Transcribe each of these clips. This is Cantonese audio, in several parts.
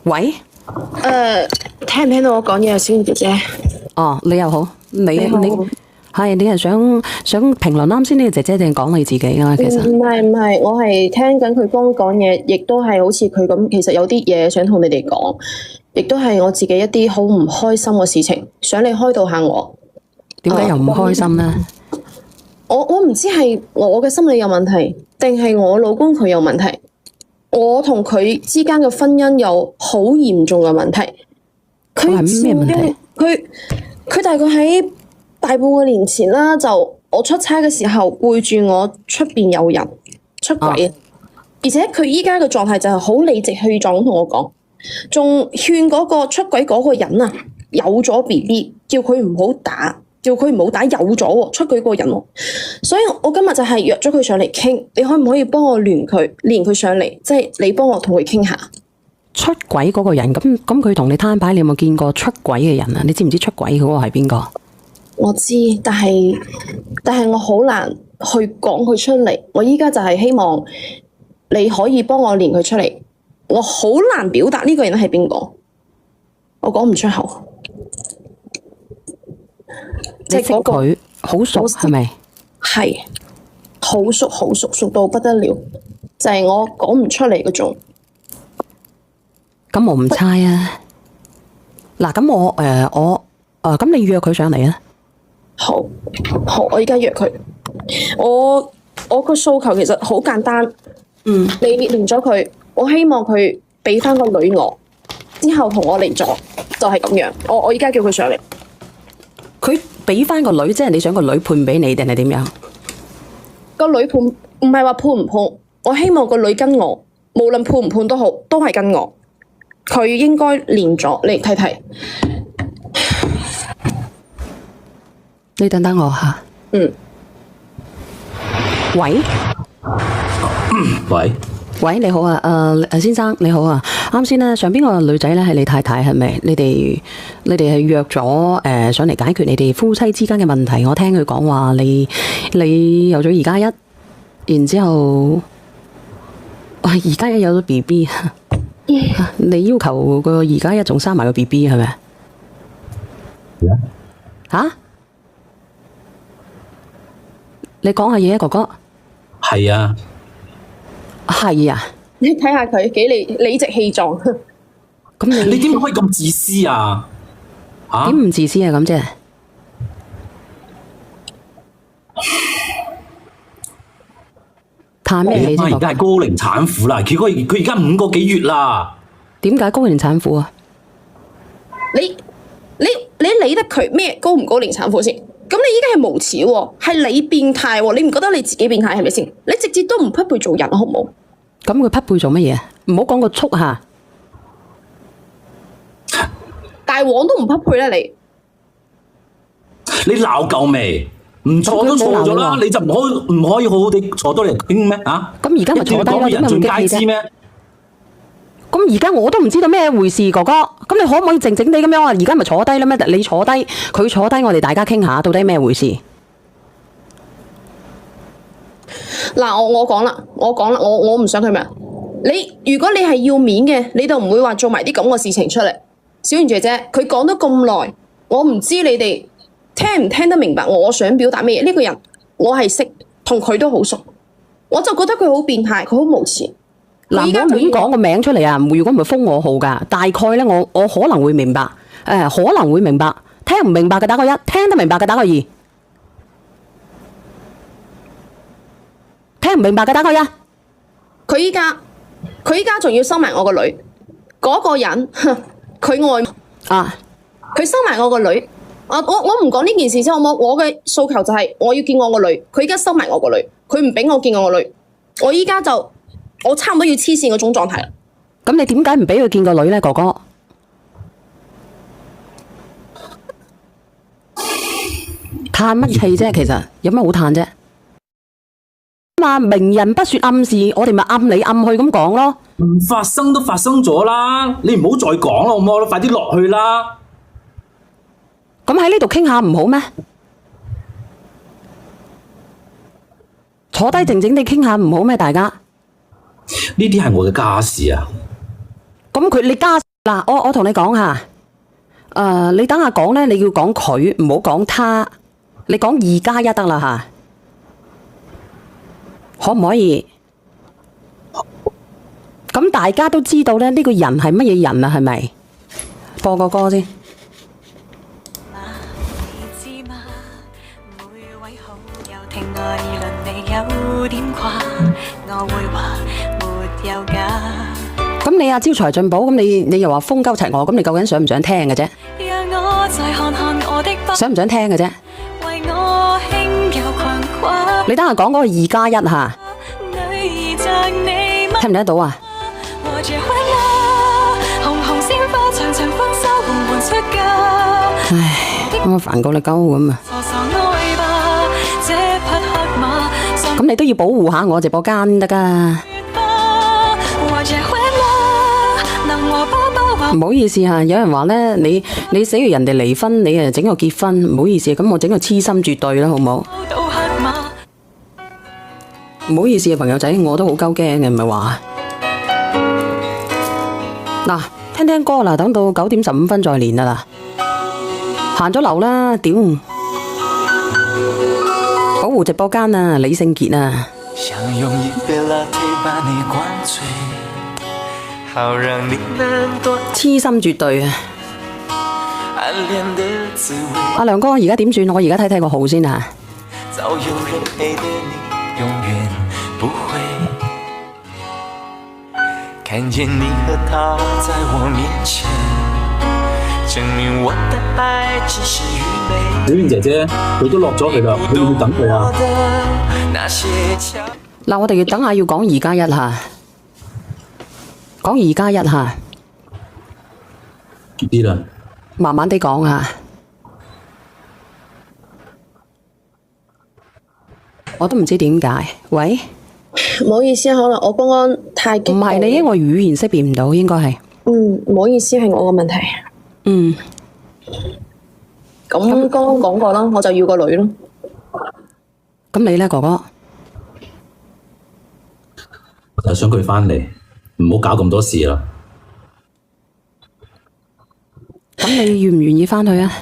喂，聽唔聽到我講嘢啊，小燕姐姐？哦，你又好，你好係你係想評論啱先呢個姐姐定講你自己啊？其實唔係，我係聽緊佢剛講嘢，亦都係好似佢咁，其實有啲嘢想同你哋講，亦都係我自己一啲好唔開心嘅事情，想你開導下我。點解又唔開心呢？我唔知係我嘅心理有問題，定係我老公佢有問題。我同佢之間嘅婚姻有好嚴重嘅問題。佢係咩問題？佢大概喺大半個年前啦，就我出差嘅時候背住我出邊有人出軌，而且佢依家嘅狀態就係好理直氣壯咁同我講，仲勸嗰個出軌嗰個人啊，有咗 BB， 叫佢唔好打。叫佢唔好打，有咗喎，出軌嗰個人喎，所以我今日就係約咗佢上嚟傾，你可唔可以幫我連佢上嚟，即係你幫我同佢傾下。出軌嗰個人，咁佢同你攤牌，你有冇見過出軌嘅人啊？你知唔知出軌嗰個係邊個？我知，但係我好難去講佢出嚟。我依家就係希望你可以幫我連佢出嚟。我好難表達呢個人係邊個，我講唔出口。你識佢好熟係咪？係好熟，好熟，熟到不得了，就係我講唔出嚟嗰種。咁我唔猜啊。嗱，咁咁你約佢上嚟啊？好，我而家約佢。我個訴求其實好簡單。你連咗佢，我希望佢俾翻個女我，之後同我離咗，就係咁樣。我而家叫佢上嚟。佢俾翻個女，即係你想個女判俾你定係點樣？個女判唔係話判唔判，我希望個女跟我，無論判唔判都好，都係跟我。佢應該連咗，你睇睇。你等等我吓。喂，喂，你好啊，先生你好啊，啱先咧上邊個女仔咧係你太太係咪？你哋係約咗上嚟解決你哋夫妻之間嘅問題。我聽佢講話你有咗2+1，然之後2+1有咗 BB， 你要求個2+1仲生埋個 BB 係咪？吓？你講下嘢啊，哥哥。係啊。係啊，你睇下佢幾理直氣壯。咁你點可以咁自私啊？點唔自私啊？咁啫？嘆咩氣啫？你而家係高齡產婦啦，佢而家5個幾月啦。點解高齡產婦啊？你理得佢咩高唔高齡產婦先？咁你依家係無恥喎，係你變態喎，你唔覺得你自己變態係咪先？你直接都唔匹配做人，好唔好？咁佢匹配做乜嘢？唔好講個畜下，大王都唔匹配啦你。你鬧夠未？唔錯都錯咗啦，你就唔可以好好地坐多嚟傾咩？啊？咁而家咪坐低咯，人盡皆知咩？咁而家我都唔知道咩回事，哥哥。咁你可唔可以靜靜地咁樣啊？而家咪坐低啦咩？你坐低，佢坐低，我哋大家傾下，到底咩回事？嗱，我講啦，我唔想佢咩？如果你係要面嘅，你就唔會話做埋啲咁嘅事情出嚟。小圓姐姐，佢講咗咁耐，我唔知你哋聽唔聽得明白我想表達咩嘢？呢個人我係識，同佢都好熟，我就覺得佢好變態，佢好無恥。嗱，唔好亂講個名出嚟啊！如果唔係封我號噶，大概咧我可能會明白，可能會明白，聽唔明白嘅打個1，聽得明白嘅打個2，聽唔明白嘅打個1。佢依家仲要收埋我個女，嗰個人，佢愛啊，佢收埋我個女。我唔講呢件事先好冇？我嘅訴求就係我要見我個女，佢依家收埋我個女，佢唔俾我見我個女，我依家我差唔多要黐線嗰種狀態啦。咁你點解唔俾佢見個女咧，哥哥？嘆乜氣啫？其實有乜好嘆啫？嘛，明人不說暗事，我哋咪暗嚟暗去咁講咯。唔發生都發生咗啦，你唔好再講啦，好唔好？快啲落去啦。咁喺呢度傾下唔好咩？坐低靜靜地傾下唔好咩？大家呢啲係我嘅家事啊。咁你家嗱，我同你講下，你等下講咧，你要講佢，唔好講他，你講2+1得啦吓，可唔可以？咁大家都知道咧，呢個人係乜嘢人啊？係咪？播個歌先。咁你阿招財進寶，咁你又話風鳩齊我，咁你究竟想唔想聽嘅啫？想唔想聽嘅啫？你等下講嗰個2+1吓，聽唔聽得到啊？唉，我煩過你鳩咁啊！咁你都要保護下我直播間得噶。唔好意思啊，有人話咧，你死完人哋離婚，你啊整個結婚，唔好意思，咁我整個痴心絕對啦，好唔好？唔好意思啊，朋友仔，我都好鳩驚嘅，唔係話。嗱，聽聽歌啦，等到9點15分再連啦，行咗樓啦，屌！保護直播間啊，李聖傑啊。痴心絕對啊！阿亮哥，而家點算？我而家睇睇個號先啊。小燕姐姐，佢都落咗去啦，佢會唔會等佢啊？嗱，我哋要等下要講2+1吓。講2+1吓，啲啦，慢慢地講吓，我都唔知點解。喂，唔好意思啊，可能我剛剛太激動。唔係你，因為語言識別唔到，應該係。唔好意思，係我個問題。咁剛剛講過啦，我就要個女咯。咁你呢，哥哥？我就想佢返嚟。唔好搞咁多事啦！咁你願唔願意返去啊？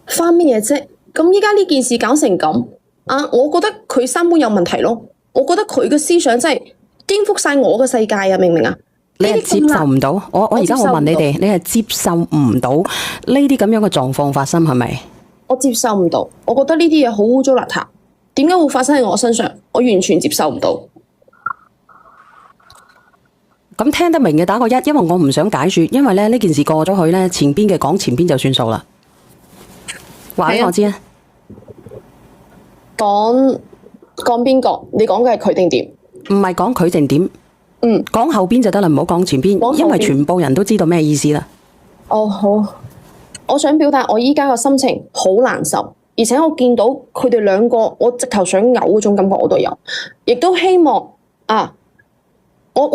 返乜嘢啫？咁依家呢件事搞成咁啊！我覺得佢三觀有問題咯。我覺得佢嘅思想真係顛覆晒我嘅世界啊！明唔明啊？你係接受唔到？我而家我問你哋，你係接受唔到呢啲咁樣嘅狀況發生係咪？我接受唔到，我覺得呢啲嘢好污糟邋遢。點解會發生喺我身上？我完全接受唔到。咁聽得明嘅打個1，因為我唔想解說，因為咧呢件事過咗去咧，前邊嘅講前邊就算數啦。話俾我知啊。講邊個？你講嘅係佢定點？唔係講佢定點。講後邊就得啦，唔好講前邊，因為全部人都知道咩意思啦。哦，好。我想表達我依家嘅心情好難受，而且我見到佢哋兩個，我直頭想嘔嗰種感覺我都有，亦都希望啊。我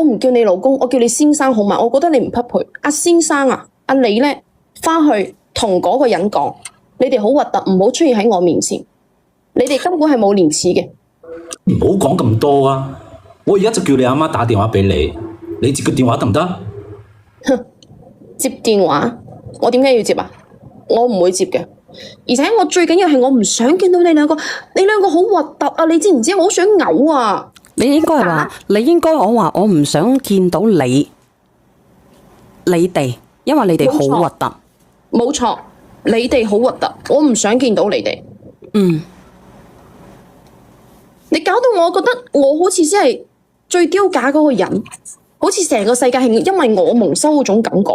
唔叫你老公，我叫你先生好嘛？我覺得你唔匹配。阿先生啊，阿你呢，返去同嗰個人講，你哋好核突，唔好出現喺我面前。你哋根本係冇廉恥嘅。唔好講咁多啊！我而家就叫你阿媽打電話俾你，你接個電話得唔得？接電話？我點解要接啊？我唔會接嘅。而且我最緊要係我唔想見到你兩個，你兩個好核突啊！你知唔知？我好想嘔啊！你應該係話，你應該我話我唔想見到你哋，因為你哋好核突。冇錯，你哋好核突，我唔想見到你哋。你搞到我覺得我好似真係最丟架嗰個人，好似成個世界係因為我蒙羞嗰種感覺。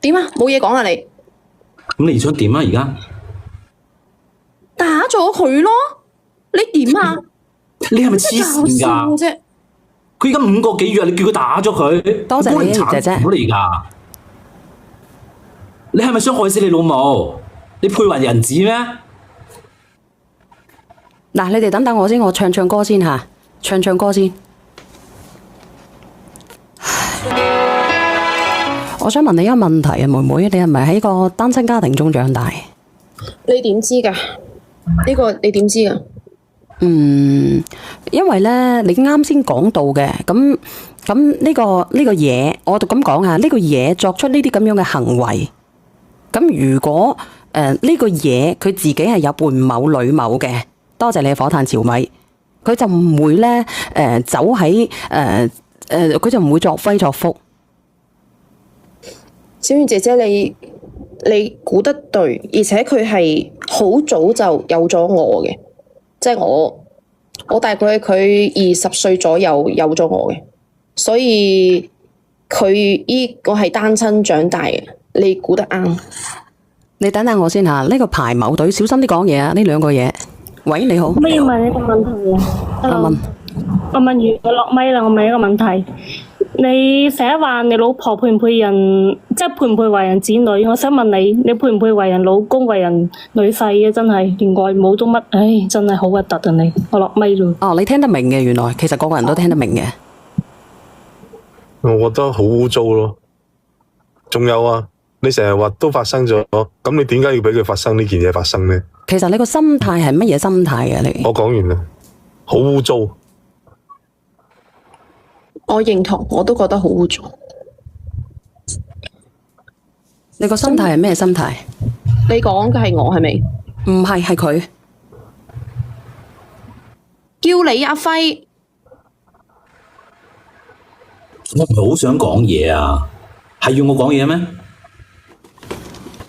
點啊？冇嘢講啊你？咁你想點啊？而家打咗佢咯。你點啊？你係咪黐線㗎？佢而家5個幾月，你叫佢打咗佢？多謝你姐姐。嚟㗎！你係咪想害死你老母？你配為人子咩？嗱，你哋等等我先，我唱歌先嚇，唱歌先。我想問你一個問題啊，妹妹，你係咪喺個單親家庭中長大？你點知㗎？呢個你點知㗎？因為咧，你啱先講到嘅，咁呢個嘢，我就咁講啊，呢個嘢作出呢啲咁樣嘅行為，咁如果呢個嘢佢自己係有伴某女某嘅，多謝你火炭潮米，佢就唔會咧走喺佢就唔會作威作福。小圓姐姐，你估得對，而且佢係好早就有咗我嘅，即係我大概佢20歲左右有咗我嘅，所以佢依個係單親長大嘅，你估得啱。你等等我先嚇，呢個排某隊小心啲講嘢啊！呢兩個嘢。喂，你好。可唔可以問一個問題啊？我問完我落咪啦，我問一個問題。你成日話你老婆配唔配人，即係配唔配為人子女？我想問你，你配唔配為人老公、為人女婿啊？真係連外母都乜？唉，真係好核突啊！你我落咪咯。哦，你聽得明嘅，原來其實個個人都聽得明嘅。我覺得好污糟咯。仲有啊，你成日話都發生咗，咁你點解要俾佢發生呢件嘢發生呢？其實你個心態係乜嘢心態啊？你我講完啦，好污糟。我認同，我都覺得好污糟。你個心態係咩心態？你講嘅係我係咪？唔係，係佢叫你阿輝，我唔係好想講嘢啊，係要我講嘢咩？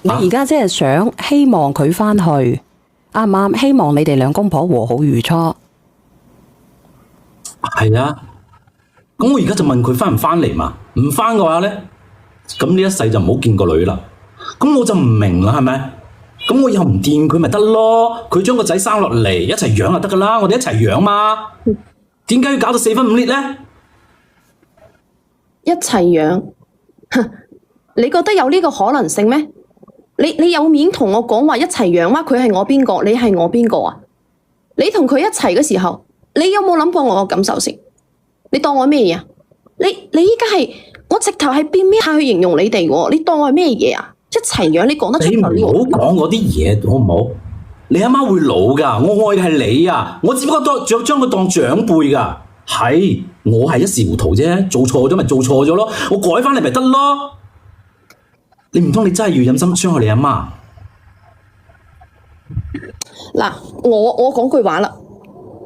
你而家即係想希望佢返去，啱唔啱？希望你哋兩公婆和好如初。係啊。咁我而家就問佢返唔返嚟嘛？唔返嘅話咧，咁呢一世就唔好見個女啦。咁我就唔明啦，係咪？咁我以後唔掂佢咪得咯？佢將個仔生落嚟一齊養就得噶啦，我哋一齊養嘛。點解要搞到4分5裂咧？一齊養，你覺得有呢個可能性咩？你有面同我講話一齊養嗎？佢係我邊個？你係我邊個啊？你同佢一齊嘅時候，你有冇諗過我嘅感受先？你當我咩嘢啊？你依家係我直頭係變咩態去形容你哋喎？你當我係咩嘢啊？一齊養，你講得出口？你唔好講嗰啲嘢好唔好？你阿媽會老㗎，我愛嘅係你啊！我只不過將佢當長輩㗎。係，我係一時糊塗啫，做錯咗咪做錯咗咯，我改返嚟咪得咯。你唔通你真係要忍心傷害你阿媽？嗱，我講句話啦，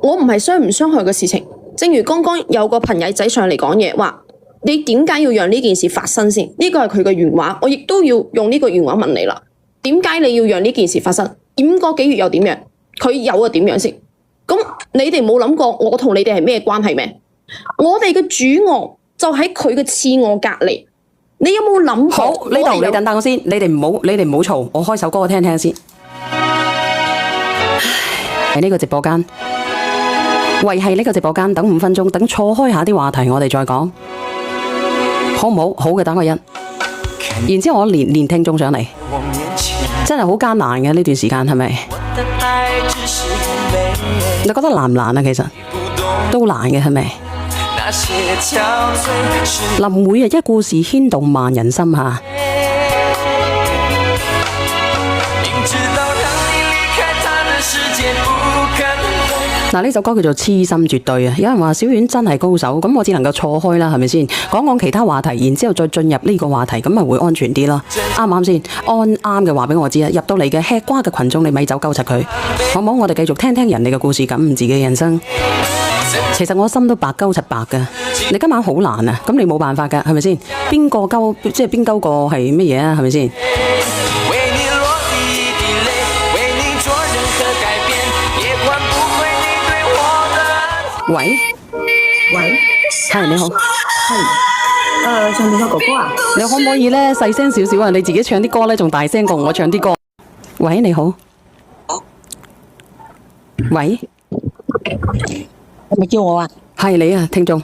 我唔係傷唔傷害嘅事情。正如剛剛有個朋友仔上嚟講嘢，話你點解要讓呢件事發生先？呢個係佢嘅原話，我亦都要用呢個原話問你啦。點解你要讓呢件事發生？5個幾月又點樣？佢有又點樣先？咁你哋冇諗過我同你哋係咩關係咩？我哋嘅主卧就喺佢嘅次卧隔離，你有冇諗過？好，呢度你等等我先，你哋唔好嘈，我開首歌聽聽先。喺呢個直播間。維繫呢個直播間，等5分鐘，等錯開下啲話題，我哋再講，好唔好？好嘅，打個1。然之後我連聽眾上嚟，真係好艱難嘅呢段時間，係咪？你覺得難唔難啊？其實都難嘅，係咪？嗱，每日一故事牽動萬人心嚇。嗱，呢首歌叫做《痴心絕對》啊！有人話小丸真係高手，咁我只能夠錯開啦，係咪先？講其他話題，然之後再進入呢個話題，咁咪會安全啲咯。啱唔啱先？啱嘅話俾我知啊！入到嚟嘅吃瓜嘅群眾，你咪走鳩柒佢，好唔好？我哋繼續聽聽人哋嘅故事，感悟自己嘅人生。其實我心都白鳩柒白噶，你今晚好難啊！咁你冇辦法噶，係咪先？邊個鳩即係邊鳩個係乜嘢啊？係咪先？喂，係你好，係，唱邊個哥哥啊？你可唔可以咧細聲少少啊？你自己唱啲歌咧仲大聲過我唱啲歌。喂，你好，喂，係咪叫我啊？係你啊，聽眾。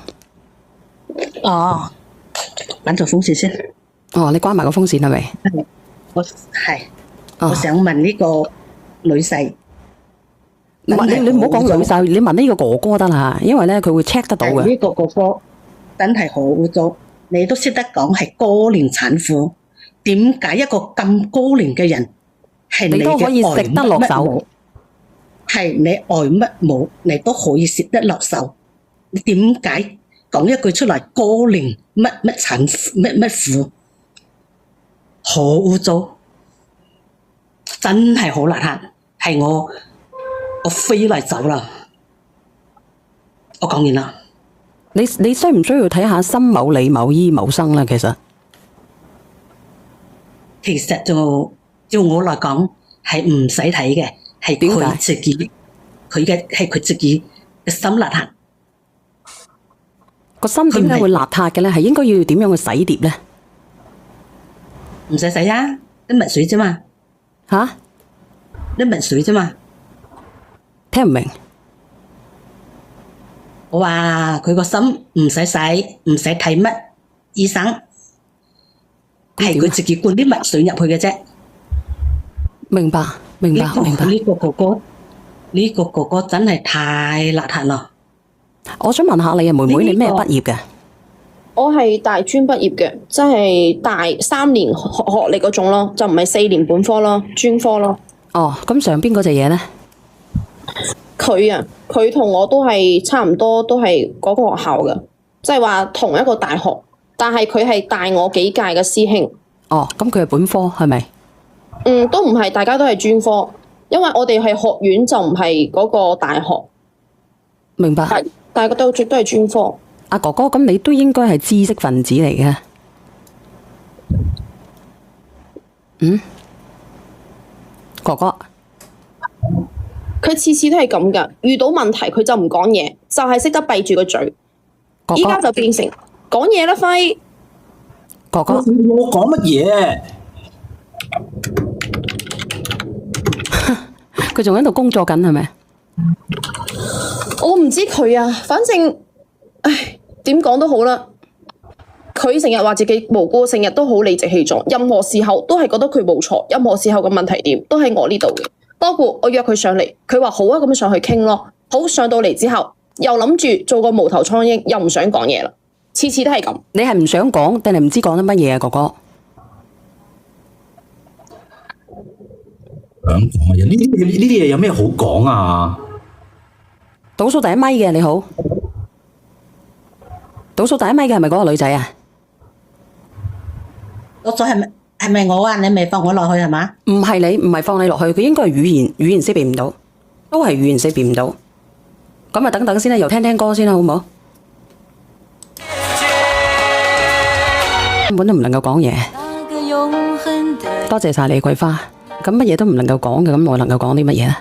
哦，揾咗風扇先。哦，你關埋個風扇係咪？我想問呢個女婿。你唔好講女婿，你問呢個哥哥得啦，因為咧佢會 check 得到嘅。呢個哥哥真係好污糟，你都識得講係高齡產婦，點解一個咁高齡嘅人係你都可以食得落手？係你愛乜冇，你都可以食得落手。你點解講一句出嚟過年乜慘乜苦，好污糟，真係好邋遢，係我飛嚟走啦。我講完啦。你需唔需要睇下辛某李某醫謀生咧？其實就照我嚟講係唔使睇嘅，係佢自己嘅心邋遢。個心點解會邋遢嘅咧？係應該要點樣去洗碟咧？唔使洗啊，啲墨水啫嘛。吓？啲墨水啫嘛。聽唔明？我話佢個心唔使洗，唔使睇乜醫生，係佢自己灌啲墨水入去嘅啫。明白。呢個哥哥真係太邋遢啦。我想問下你啊，妹妹，你咩畢業嘅？我係大專畢業嘅，即係大3年學歷嗰種咯，就唔係4年本科咯，專科咯。哦，咁上邊嗰隻嘢咧？佢同我都係差唔多，都係嗰個學校嘅，即係話同一個大學，但係佢係大我幾屆嘅師兄。哦，咁佢係本科係咪？都唔係，大家都係專科，因為我哋係學院就唔係嗰個大學。明白。但係都係專科。阿哥哥，咁你都應該係知識分子嚟嘅。哥哥。佢次次都係咁噶，遇到問題佢就唔講嘢，就係識得閉住個嘴。依家就變成講嘢啦，輝。哥哥，我講乜嘢？佢仲喺度工作緊係咪？我唔知佢啊，反正，點講都好啦。佢成日話自己無辜，成日都好理直氣壯，任何時候都係覺得佢冇錯，任何時候嘅問題點都喺我呢度嘅。包括我約佢上嚟，佢話好啊，咁上去傾咯。好，上到嚟之後，又諗住做個無頭蒼蠅，又唔想講嘢啦。次次都係咁。你係唔想講定係唔知講啲乜嘢啊，哥哥？想講乜嘢？呢啲嘢有咩好講啊？倒數第一咪嘅你好，倒數第一咪嘅係咪嗰個女仔啊？我咗係咪我啊？你未放我落去係嘛？唔係你，唔係放你落去，佢應該係語言識別唔到，都係語言識別唔到。咁啊，等等先啦，又聽聽歌先啦，好唔好？根本都唔能夠講嘢。多謝晒你桂花。咁乜嘢都唔能夠講嘅，咁我能夠講啲乜嘢咧？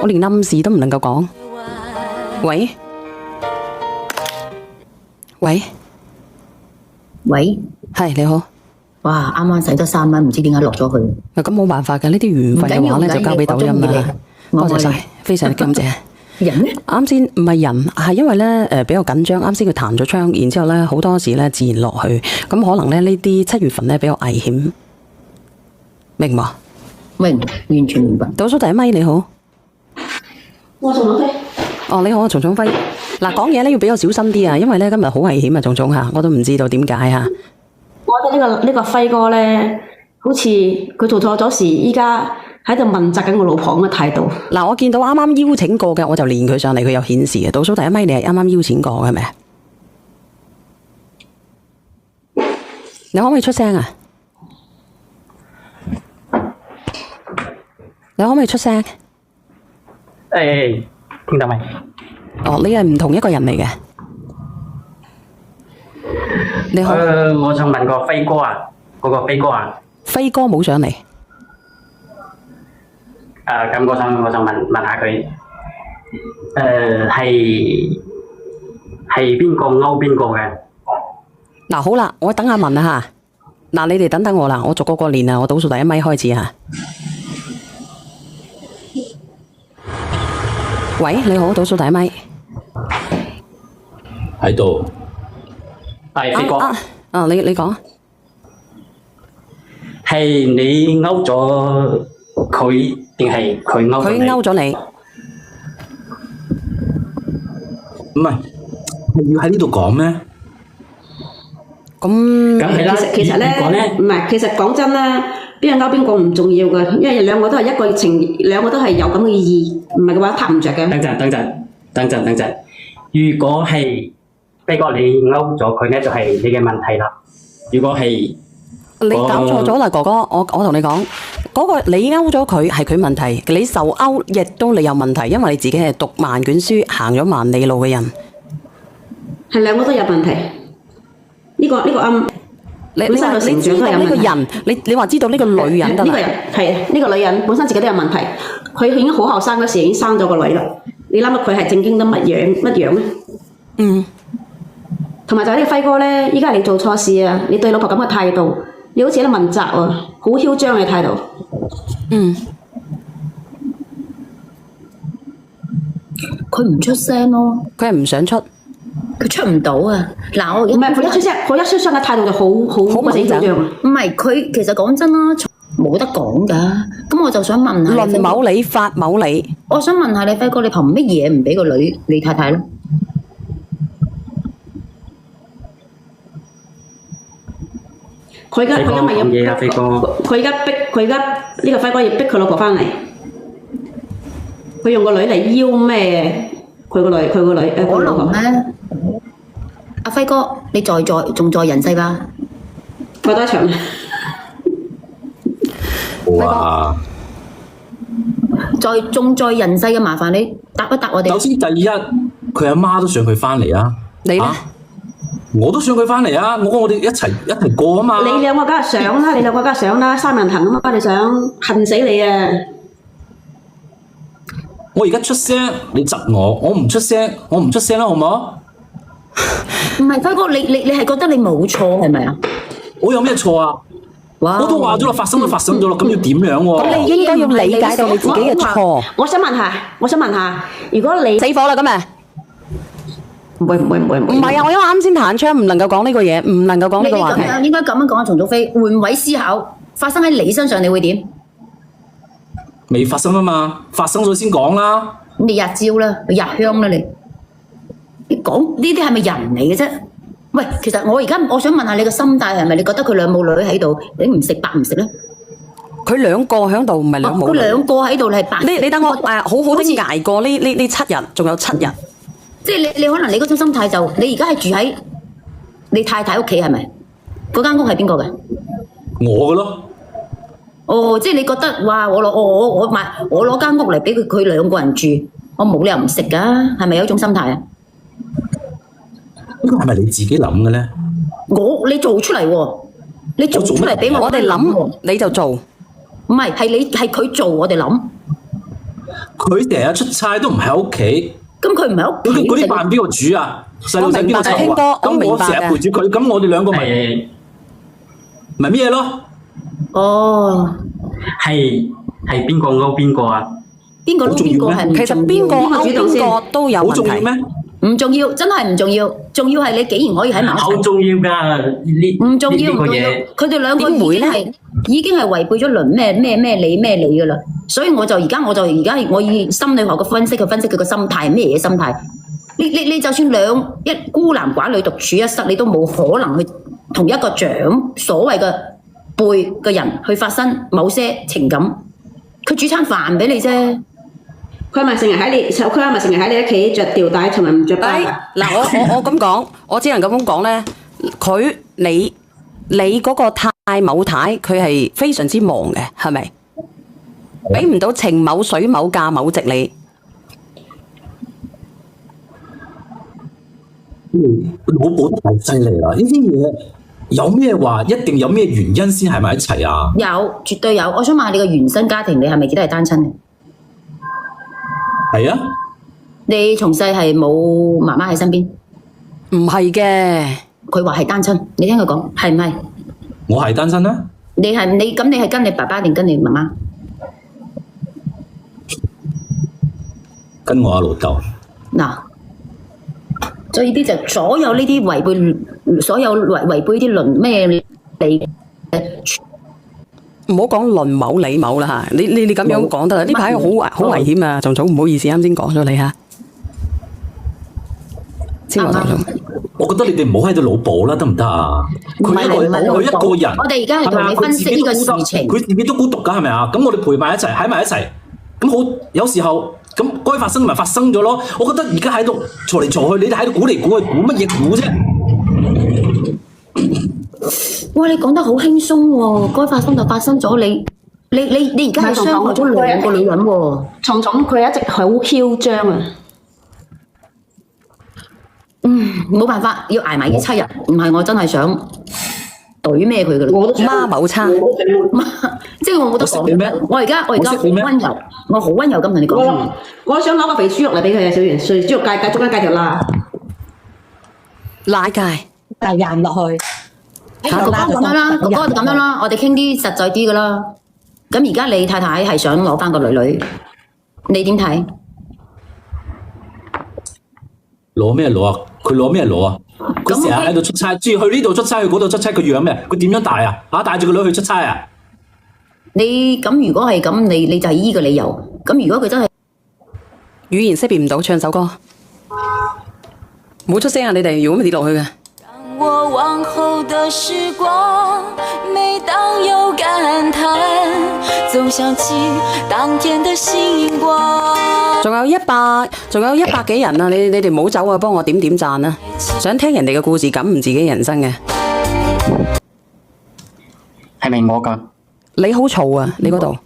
我連暗示都唔能夠講。喂喂喂，係你好。哇！啱啱使咗3蚊，唔知點解落咗去。咁冇辦法㗎，呢啲緣分嘅話咧，就交俾抖音啦。多謝晒，非常感謝。人咧？啱先唔係人，係因為咧比較緊張。啱先佢彈咗槍，然之後咧好多時咧自然落去，咁可能咧呢啲7月份咧比較危險，明嘛？明，完全明白。倒數第一咪你好，我仲諗飛。哦你好啊，蟲蟲輝。嗱講嘢咧要比較小心啲啊，因為咧今日好危險啊，蟲蟲嚇，我都唔知道點解嚇。我覺得呢個輝哥咧，好似佢做錯咗事，依家喺度問責緊我老婆咁嘅態度。嗱，我見到啱啱邀請過嘅，我就連佢上嚟，佢有顯示嘅。倒數第一咪，你係啱啱邀請過嘅係咪？你可唔可以出聲啊？你可唔可以出聲？聽到未？哦，你係唔同一個人嚟嘅。你好。我想問個輝哥啊，嗰個輝哥啊。輝哥冇上嚟。咁我想問下佢，係邊個勾邊個嘅？嗱好啦，我等下問啊吓。嗱，你哋等等我啦，我逐個個練啊，我倒數第一咪開始啊。喂，你好，倒數第一咪。喺度。係輝哥。你講。係你勾咗佢定係佢勾咗你？佢勾咗你。唔係，係要喺呢度講咩？咁梗係啦。其實咧，唔係，其實講真啦，邊個勾邊個唔重要嘅，因為兩個都係一個情，兩個都係有咁嘅意義，唔係嘅話拍唔着嘅。等陣，如果係飛哥你勾咗佢咧，就係你嘅問題啦。如果係你搞錯咗啦，哥哥，我同你講，嗰個你勾咗佢係佢問題，你受勾亦都你有問題，因為你自己係讀萬卷書、行咗萬里路嘅人，係兩個都有問題。呢個啱。你知道呢個人，你話知道呢個女人得啦。呢個人係呢個女人本身自己都有問題，佢已經好後生嗰時已經生咗個女啦。你諗下佢係正經得乜樣咧？嗯。同埋就係呢個輝哥咧，依家你做錯事啊！你對老婆咁嘅態度，你好似喺度問責喎，好囂張嘅態度。嗯。佢唔出聲咯，佢係唔想出。佢出唔到啊！嗱，我唔係佢一出聲，佢一出聲嘅態度就好鬼死囂張。唔係佢其實講真啦，冇得講㗎。咁我就想問下，論某理法某理。我想問下你輝哥，你憑乜嘢唔俾個女你太太咧？佢而家因為要佢而家呢個輝哥要逼佢老婆翻嚟，佢用個女嚟邀咩？佢個女可能咧，阿輝哥，你仲在人世吧？過多一場。哇！仲在人世嘅麻煩，你答一答我哋。首先第一，佢阿媽都想佢翻嚟啊！你咧？我都想佢翻嚟啊！我哋一齊過啊嘛！你兩個梗係想啦，你兩個梗係想啦，三人行啊嘛，你想恨死你啊！我而家出聲，你窒我唔出聲啦，好唔好？唔係輝哥，你係覺得你冇錯係咪啊？我有咩錯啊？哇！我都話咗啦，發生咗啦，咁要點樣喎？咁你應該要理解到你自己嘅錯。我想問下，如果你死火啦咁啊！唔會。唔係啊，我因為啱先彈槍，唔能夠講呢個嘢，唔能夠講呢個話題。你咁樣應該咁樣講啊，松祖飛，換位思考，發生喺你身上，你會點？未發生啊嘛，發生咗先講啦。你日招啦，你日香啦，你講呢啲係咪人嚟嘅啫？喂，其實我想問下你個心態係咪？你覺得佢兩母女喺度，你唔食白唔食咧？佢兩個喺度，唔係兩母女。佢兩個喺度，你係白。你等我好好地捱過呢7日，仲有7日。即係你可能你嗰種心態就，你而家係住喺你太太屋企係咪？嗰間屋係邊個嘅？我嘅咯。哦，即係你覺得哇，我攞間屋嚟俾佢兩個人住，我冇理由唔食噶，係咪有一種心態啊？呢個係咪你自己諗嘅咧？你做出嚟喎，你做出嚟俾我哋諗，你就做。唔係，係佢做，我哋諗。佢成日出差都唔喺屋企。咁佢唔喺屋企。嗰啲飯邊個煮啊？細路仔邊個湊啊？咁我成日陪住佢，咁我哋兩個咪咩咯？哦，係邊個勾邊個啊？邊個撈邊個係唔重要？其實邊個勾邊個都有問題。好重要咩？唔重要，真係唔重要。重要係你竟然可以喺埋一齊。好重要㗎，唔重要，唔重要。佢哋兩個已經係違背咗輪咩理㗎啦。所以我以心理學嘅分析去分析佢個心態咩嘢心態。你就算一孤男寡女獨處一室，你都冇可能去同一個所謂嘅輩嘅人去發生某些情感。佢煮餐飯俾你啫。佢係咪成日喺你屋企着吊帶同埋唔着包？嗱，我咁講，我只能咁講咧。你嗰個太某太，佢係非常之忙嘅，係咪？俾唔到情某水某價某值你。老婆太犀利啦！呢啲嘢有咩話一定有咩原因先喺埋一齊啊？有，絕對有。我想問下你個原生家庭，你係咪記得係單親嘅？係啊。你從細係冇媽媽喺身邊？唔係嘅，佢話係單親。你聽佢講係唔係？我係單親啦。你係跟你爸爸定跟你媽媽？跟我阿老豆。嗱，所以啲就所有呢啲違背啲倫咩理，唔好講倫某理某啦嚇，你咁樣講得啦，呢排好危險啊！仲早唔好意思，啱先講咗你嚇，先我頭先。我覺得你哋唔好喺度腦補啦，得唔得啊？佢一個人，我哋而家係同你分析呢個事情。佢自己都孤獨㗎，係咪啊？咁我哋陪埋一齊，喺埋一齊，咁好有時候咁該發生咪發生咗咯。我覺得而家喺度嘈嚟嘈去，你哋喺度估嚟估去，估乜嘢估啫？哇！你講得好輕鬆喎，該發生就發生咗，你而家係傷害咗兩個女人喎。蟲蟲佢一直好囂張啊！冇辦法，要捱埋呢7日，唔係我真係想懟咩佢噶啦。我都媽冇差，即係我冇得講。我而家好溫柔，我好溫柔咁同你講。我想攞個肥豬肉嚟俾佢啊，小圓，豬肉界中間界條罅，拉界，但係入唔落去。哥哥咁樣啦，哥哥就咁樣啦，我哋傾啲實在啲噶啦。咁而家你太太係想攞翻個女，你點睇？攞咩攞啊？佢攞咩攞啊？佢成日喺度出差，中意去呢度出差，去嗰度出差，佢養咩？佢點樣大啊？帶住個女去出差啊？你咁如果係咁，你就係依個理由。咁如果佢真係語言識別唔到，唱首歌，唔好出聲啊！你哋如果咪跌落去嘅。我往後的時光，每當有感嘆，總想起當天的星光。仲有100幾人啊！你哋唔好走啊！幫我點讚啊！想聽人哋嘅故事，感悟自己人生嘅。係咪我㗎？你好嘈啊！你嗰度，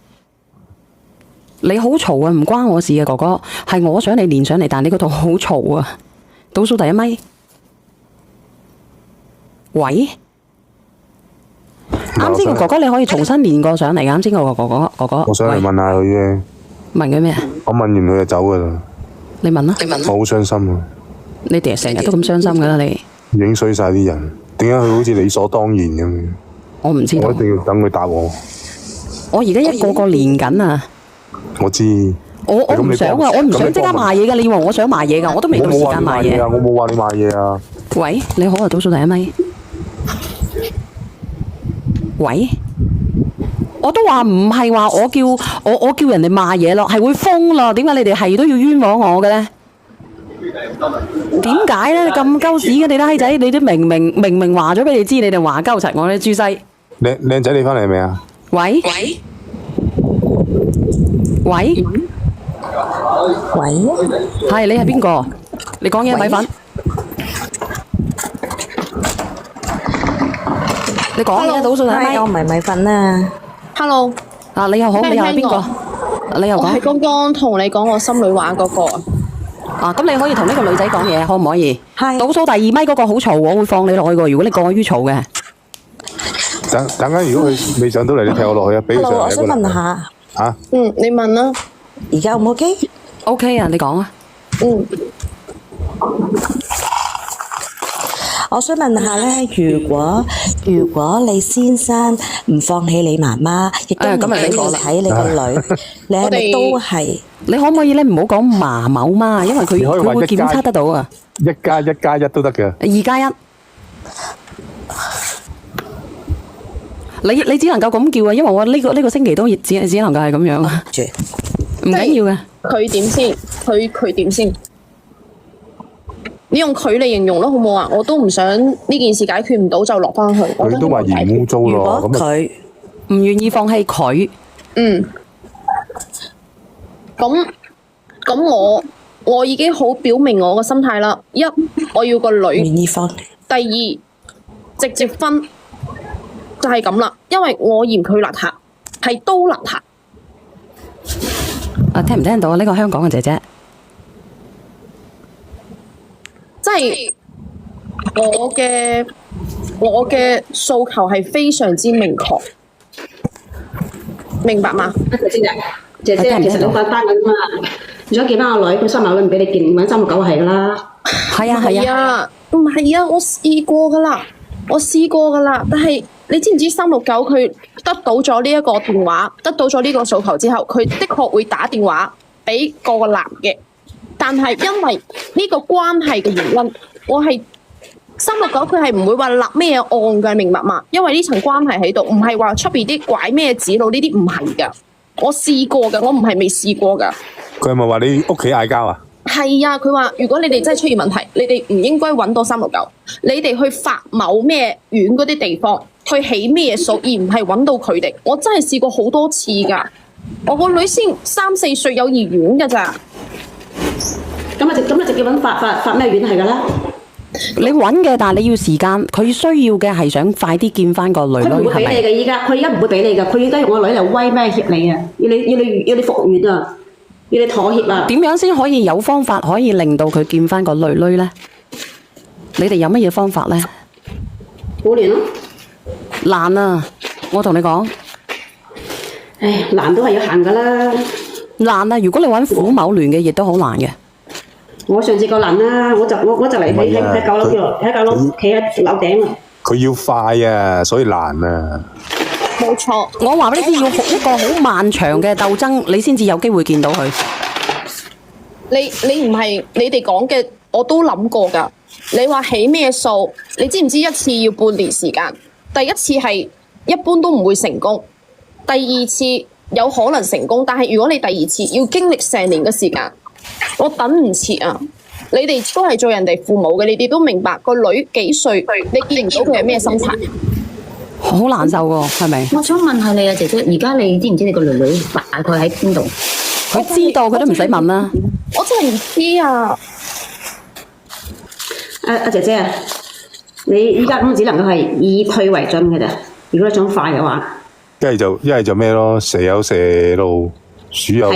你好嘈啊！唔關我事嘅哥哥，係我想你連上嚟，但你嗰度好嘈啊！倒數第一咪。喂，啱先個哥哥你可以重新連過上嚟㗎。啱先個哥哥，我想嚟問下佢啫。問佢咩啊？我問完佢就走噶啦。你問啦。我好傷心啊！你哋成日都咁傷心㗎啦，你。影衰晒啲人，點解佢好似理所當然咁？我唔知道。我一定要等佢答我。我而家一個個連緊啊！我知。我唔想啊！我唔想即刻賣嘢㗎。你以為我想賣嘢㗎？我都未到時間賣嘢。我冇話你賣嘢啊！喂，你好啊，倒數第一咪。喂，我都話唔係話我叫人哋賣嘢咯，係會封咯。點解你哋係都要冤枉我嘅咧？點解咧？你咁鳩屎嘅你啲閪仔，你都明明話咗俾你知，你哋話鳩柒我啲豬西。靚仔，你翻嚟未啊？喂，係你係邊個？你講嘢米粉。你講嘢倒數第一咪，我唔係米粉啊。Hello，啊你又好，你又係邊個？你又講。我係剛剛同你講我心裏話嗰個。啊，咁你可以同呢個女仔講嘢，可唔可以？係。倒數第2咪嗰個好嘈，我會放你落去㗎。如果你過於嘈嘅。等陣，如果佢未上到嚟，你踢我落去啊！俾佢上嚟。我想問下。嚇？你問啦。而家 O 唔 OK？OK 啊，你講啊。我想問下咧，如果你先生唔放棄你媽媽，亦都唔俾你睇你個女，你係咪都係？你可唔可以咧唔好講麻某媽，因為佢會檢測得到啊。1+1+1都得嘅。2+1。你只能夠咁叫啊，因為我呢個星期都只能夠係咁樣啊。唔緊要嘅。佢點先？佢點先？你用佢嚟形容咯，好唔好啊？我都唔想呢件事解決唔到就落翻去。佢都話嫌污糟咯，咁佢唔願意放棄佢。咁我已經好表明我個心態啦。一，我要個女。願意放。第二，直接分，就係咁啦。因為我嫌佢邋遢，係都邋遢。啊，聽唔聽到啊？呢個香港嘅姐姐。即係我嘅訴求係非常之明確，明白嗎？姐姐其實好簡單㗎嘛，如果見翻個女，佢三樓女唔俾你見，揾3個狗係㗎啦。係啊，唔係啊，我試過㗎啦，但係你知唔知369佢得到咗呢一個電話，得到咗呢個訴求之後，佢的確會打電話俾個男嘅。但係因為呢個關係嘅原因，我係369佢係唔會話立咩案嘅，明白嘛？因為呢層關係喺度，唔係話出邊啲拐咩指路呢啲唔係㗎。我試過㗎，我唔係未試過㗎。佢係咪話你屋企嗌交啊？係係啊，佢話如果你哋真係出現問題，你哋唔應該揾到369，你哋去發某咩院嗰啲地方去起咩數，而唔係揾到佢哋。我真係試過好多次㗎，我個女先3、4歲幼兒園㗎咋。咁你直接揾發咩院係㗎啦？你揾嘅，但係你要時間，佢需要嘅係想快啲見翻個女女，佢唔會俾你嘅依家，佢依家唔會俾你嘅，佢而家用個女嚟威咩脅你啊？要你復原啊，要你妥協啊！點樣先可以有方法可以令到佢見翻個女女咧？你哋有乜嘢方法咧？互聯咯，難啊！我同你講，唉，難都係要行㗎啦。難啊！如果你揾虎某聯嘅，亦都好難嘅。我上次個難啦，我就嚟喺九樓企喺樓頂啊！佢要快啊，所以難啊。冇錯，我話俾你知，要一個好漫長嘅鬥爭，你先至有機會見到佢。你唔係你哋講嘅，我都諗過㗎。你話起咩數？你知唔知一次要半年時間？第一次係一般都唔會成功，第二次有可能成功，但係如果你第二次要經歷成年嘅時間，我等唔切啊！你哋都係做人哋父母嘅，你哋都明白個女幾歲，你見唔到佢係咩心態？好難受喎，係咪？我想問下你啊，姐姐，而家你知唔知你個女女大概喺邊度？佢知道，佢都唔使問啦。我真係唔知啊！阿姐姐啊，你依家咁只能夠係以退為進嘅啫。如果你想快嘅話，一係就咩咯？蛇有蛇路，鼠有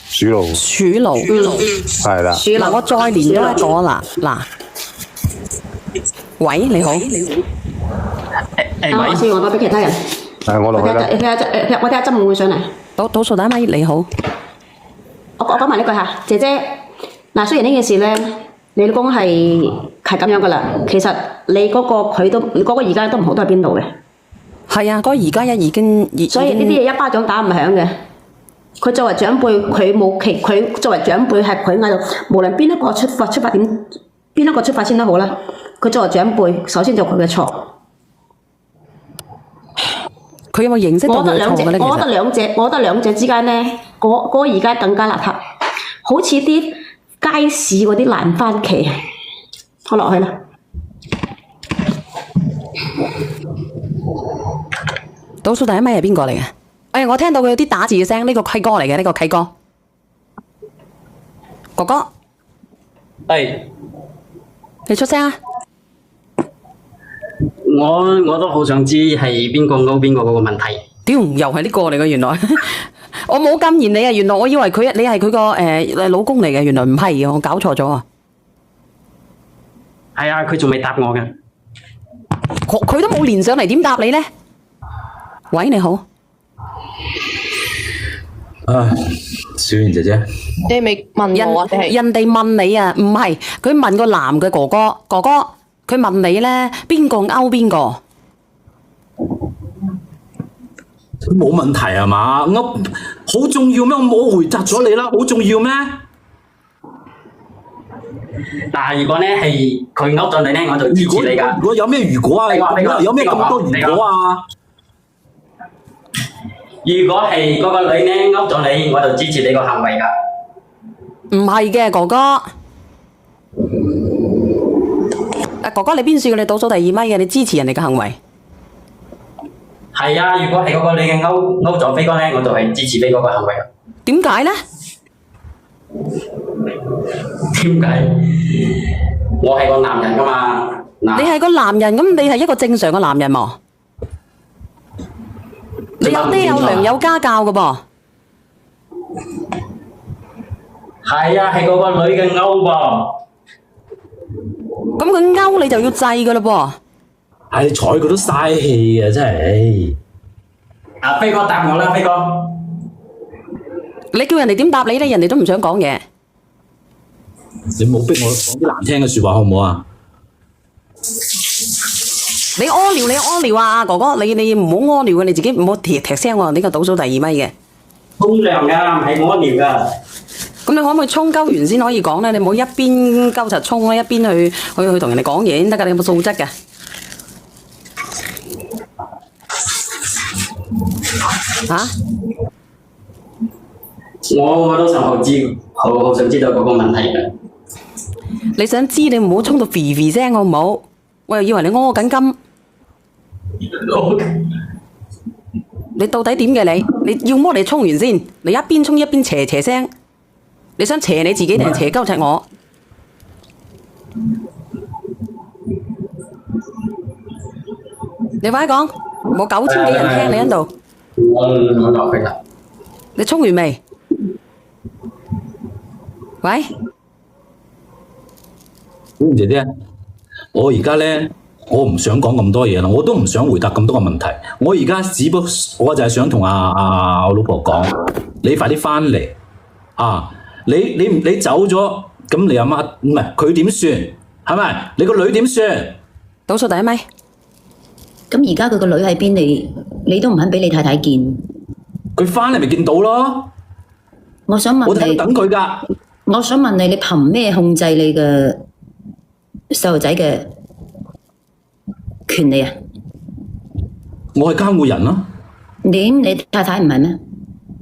鼠路。鼠路，係啦。嗱，我再連多一個啦。嗱，喂，你好。我先我俾其他人。我落去啦。我睇下曾會唔會上嚟。倒數第一咪，你好。我講埋呢句嚇，姐姐。嗱，雖然呢件事咧，你老公係咁樣噶啦，其實你嗰個佢都，你嗰個而家都唔好，都喺邊度嘅？係啊，嗰個而家已經，所以呢啲嘢一巴掌打唔響嘅。佢作為長輩，佢作為長輩係佢嗌到，無論邊一個出發點，邊一個出發先都好啦。佢作為長輩，首先就佢嘅錯。佢有冇認識到佢錯嘅咧？我覺得兩者之間咧，嗰個而家更加邋遢，好似啲街市嗰啲爛番茄。我落去啦。倒數第一咪係邊個嚟嘅？哎，我聽到佢有啲打字嘅聲，呢個契哥嚟嘅，呢個契哥。哥哥，係，你出聲啊！我都好想知係邊個勾邊個嗰個問題。屌，又係呢個嚟嘅原來。我冇咁嫌你啊，原來我以為你係佢個老公嚟嘅，原來唔係，我搞錯咗啊。係啊，佢仲未答我嘅。佢都冇連上嚟，點答你咧？喂，你好。小賢姐姐，你係咪問我啊？人哋問你啊，唔係佢問個男嘅哥哥，佢問你咧，邊個勾邊個？冇問題係嘛？勾好重要咩？我回答咗你啦，好重要咩？但係如果咧係佢勾咗你咧，我就支持你㗎。如果有咩如果啊？有咩咁多如果啊？如果係嗰個女咧勾咗你，我就支持你個行為㗎。唔係嘅，哥哥。哥哥，你邊算嘅？你倒數第二咪嘅，你支持人哋嘅行為。係啊，如果係嗰個女嘅勾咗飛哥咧，我就係支持飛哥個行為㗎。點解咧？點解？我係個男人㗎嘛。你係個男人，咁你係一個正常嘅男人喎。你有爹有娘有家教㗎噃。係啊，係嗰個女嘅勾噃。咁佢勾你就要制㗎嘞噃。唉，睬佢都嘥氣啊！真係。阿飛哥答我啦，飛哥。你叫人哋點答你咧？人哋都唔想講嘢。你冇逼我講啲難聽嘅説話好唔好啊？你屙尿啊，哥哥，你唔好屙尿嘅，你自己唔好踢聲喎。呢個倒數第二咪嘅。沖涼㗎，唔係屙尿㗎。咁你可唔可以沖鳩完先可以講咧？你唔好一邊鳩柒沖咧，一邊去同人哋講嘢先得㗎。你有冇素質㗎？我都想好想知道嗰個問題嘅。你想知你唔好衝到肥肥聲好唔好？我又以為你屙緊金。你到底點嘅你？你要麼你衝完先，你一邊衝一邊邪聲。你想邪你自己定係邪鳩柒我？你快講，冇9000幾人聽你喺度。我落去啦。你衝完未？喂？姐姐，我而家咧，我唔想講咁多嘢啦，我都唔想回答咁多個問題。我而家我就係想同我老婆講，你快啲翻嚟啊！你走咗，咁你阿媽唔係佢點算？係咪？你個女點算？倒數第一咪。咁而家佢個女喺邊？你都唔肯俾你太太見。佢翻嚟咪見到咯。我想問你，我喺度等佢㗎。我想問你，你憑咩控制你嘅細路仔嘅權利啊？我係監護人咯。點？你太太唔係咩？